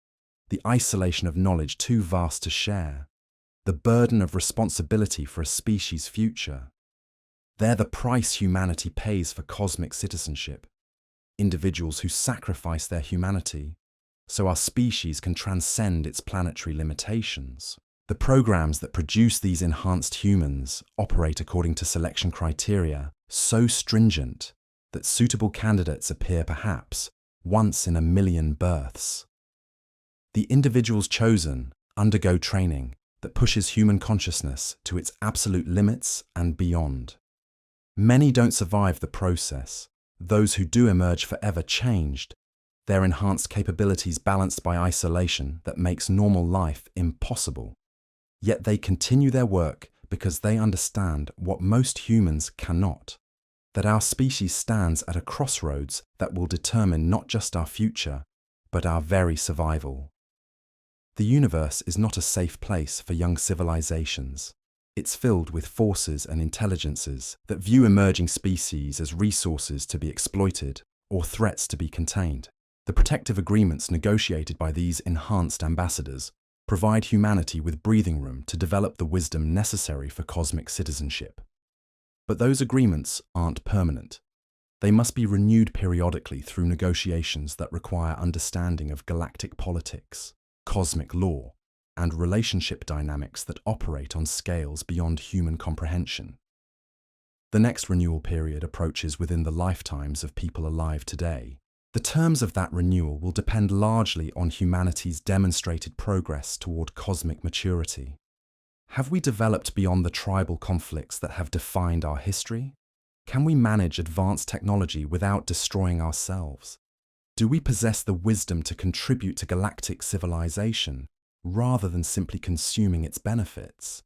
the isolation of knowledge too vast to share, the burden of responsibility for a species' future. They're the price humanity pays for cosmic citizenship, individuals who sacrifice their humanity so our species can transcend its planetary limitations. The programs that produce these enhanced humans operate according to selection criteria so stringent that suitable candidates appear perhaps once in a million births. The individuals chosen undergo training that pushes human consciousness to its absolute limits and beyond. Many don't survive the process. Those who do emerge forever changed, their enhanced capabilities balanced by isolation that makes normal life impossible. Yet they continue their work because they understand what most humans cannot, that our species stands at a crossroads that will determine not just our future, but our very survival. The universe is not a safe place for young civilizations. It's filled with forces and intelligences that view emerging species as resources to be exploited or threats to be contained. The protective agreements negotiated by these enhanced ambassadors provide humanity with breathing room to develop the wisdom necessary for cosmic citizenship. But those agreements aren't permanent. They must be renewed periodically through negotiations that require understanding of galactic politics, cosmic law, and relationship dynamics that operate on scales beyond human comprehension. The next renewal period approaches within the lifetimes of people alive today. The terms of that renewal will depend largely on humanity's demonstrated progress toward cosmic maturity. Have we developed beyond the tribal conflicts that have defined our history? Can we manage advanced technology without destroying ourselves? Do we possess the wisdom to contribute to galactic civilization rather than simply consuming its benefits?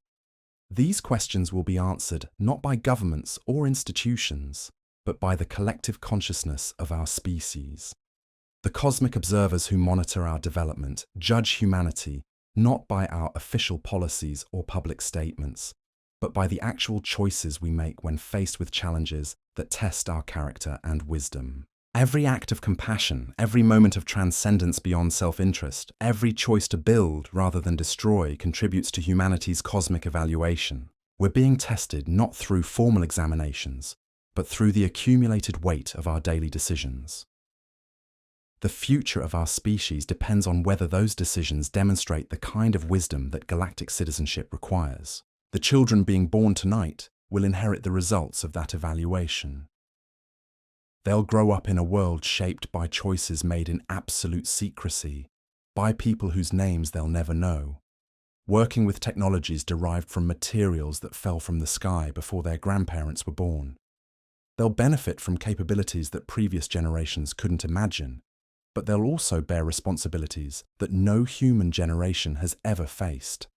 These questions will be answered not by governments or institutions, but by the collective consciousness of our species. The cosmic observers who monitor our development judge humanity not by our official policies or public statements, but by the actual choices we make when faced with challenges that test our character and wisdom. Every act of compassion, every moment of transcendence beyond self-interest, every choice to build rather than destroy contributes to humanity's cosmic evaluation. We're being tested not through formal examinations, but through the accumulated weight of our daily decisions. The future of our species depends on whether those decisions demonstrate the kind of wisdom that galactic citizenship requires. The children being born tonight will inherit the results of that evaluation. They'll grow up in a world shaped by choices made in absolute secrecy, by people whose names they'll never know, working with technologies derived from materials that fell from the sky before their grandparents were born. They'll benefit from capabilities that previous generations couldn't imagine, but they'll also bear responsibilities that no human generation has ever faced.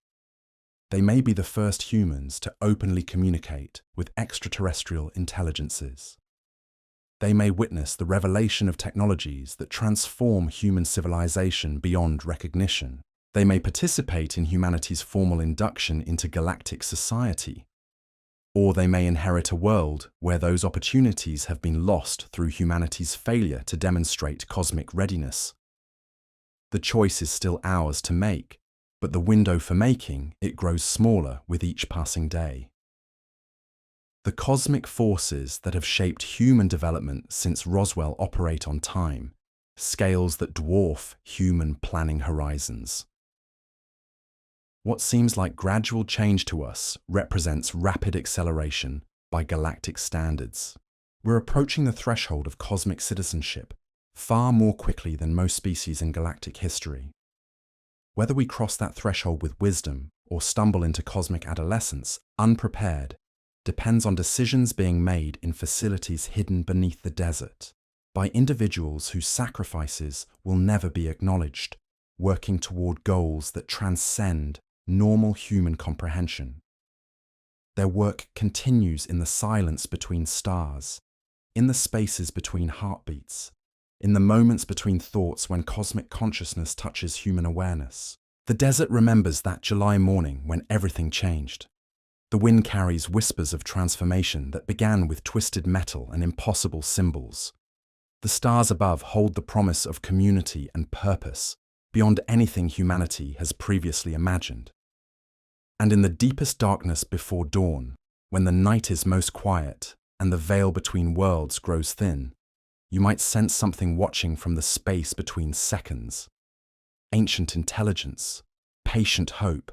They may be the first humans to openly communicate with extraterrestrial intelligences. They may witness the revelation of technologies that transform human civilization beyond recognition. They may participate in humanity's formal induction into galactic society. Or they may inherit a world where those opportunities have been lost through humanity's failure to demonstrate cosmic readiness. The choice is still ours to make, but the window for making it grows smaller with each passing day. The cosmic forces that have shaped human development since Roswell operate on time, scales that dwarf human planning horizons. What seems like gradual change to us represents rapid acceleration by galactic standards. We're approaching the threshold of cosmic citizenship far more quickly than most species in galactic history. Whether we cross that threshold with wisdom or stumble into cosmic adolescence unprepared depends on decisions being made in facilities hidden beneath the desert, by individuals whose sacrifices will never be acknowledged, working toward goals that transcend normal human comprehension. Their work continues in the silence between stars, in the spaces between heartbeats, in the moments between thoughts when cosmic consciousness touches human awareness. The desert remembers that July morning when everything changed. The wind carries whispers of transformation that began with twisted metal and impossible symbols. The stars above hold the promise of community and purpose beyond anything humanity has previously imagined. And in the deepest darkness before dawn, when the night is most quiet and the veil between worlds grows thin, you might sense something watching from the space between seconds. Ancient intelligence, patient hope,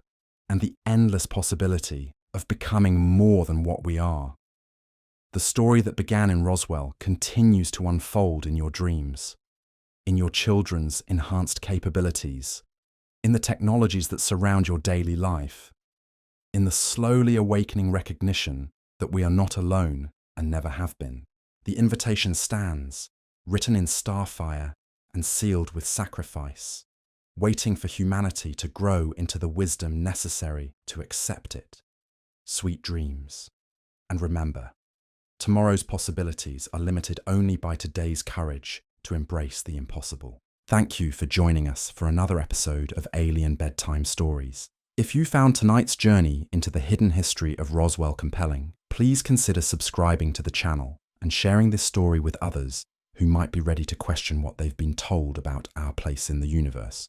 and the endless possibility of becoming more than what we are. The story that began in Roswell continues to unfold in your dreams, in your children's enhanced capabilities, in the technologies that surround your daily life, in the slowly awakening recognition that we are not alone and never have been. The invitation stands, written in starfire and sealed with sacrifice, waiting for humanity to grow into the wisdom necessary to accept it. Sweet dreams. And remember, tomorrow's possibilities are limited only by today's courage to embrace the impossible. Thank you for joining us for another episode of Alien Bedtime Stories. If you found tonight's journey into the hidden history of Roswell compelling, please consider subscribing to the channel and sharing this story with others who might be ready to question what they've been told about our place in the universe.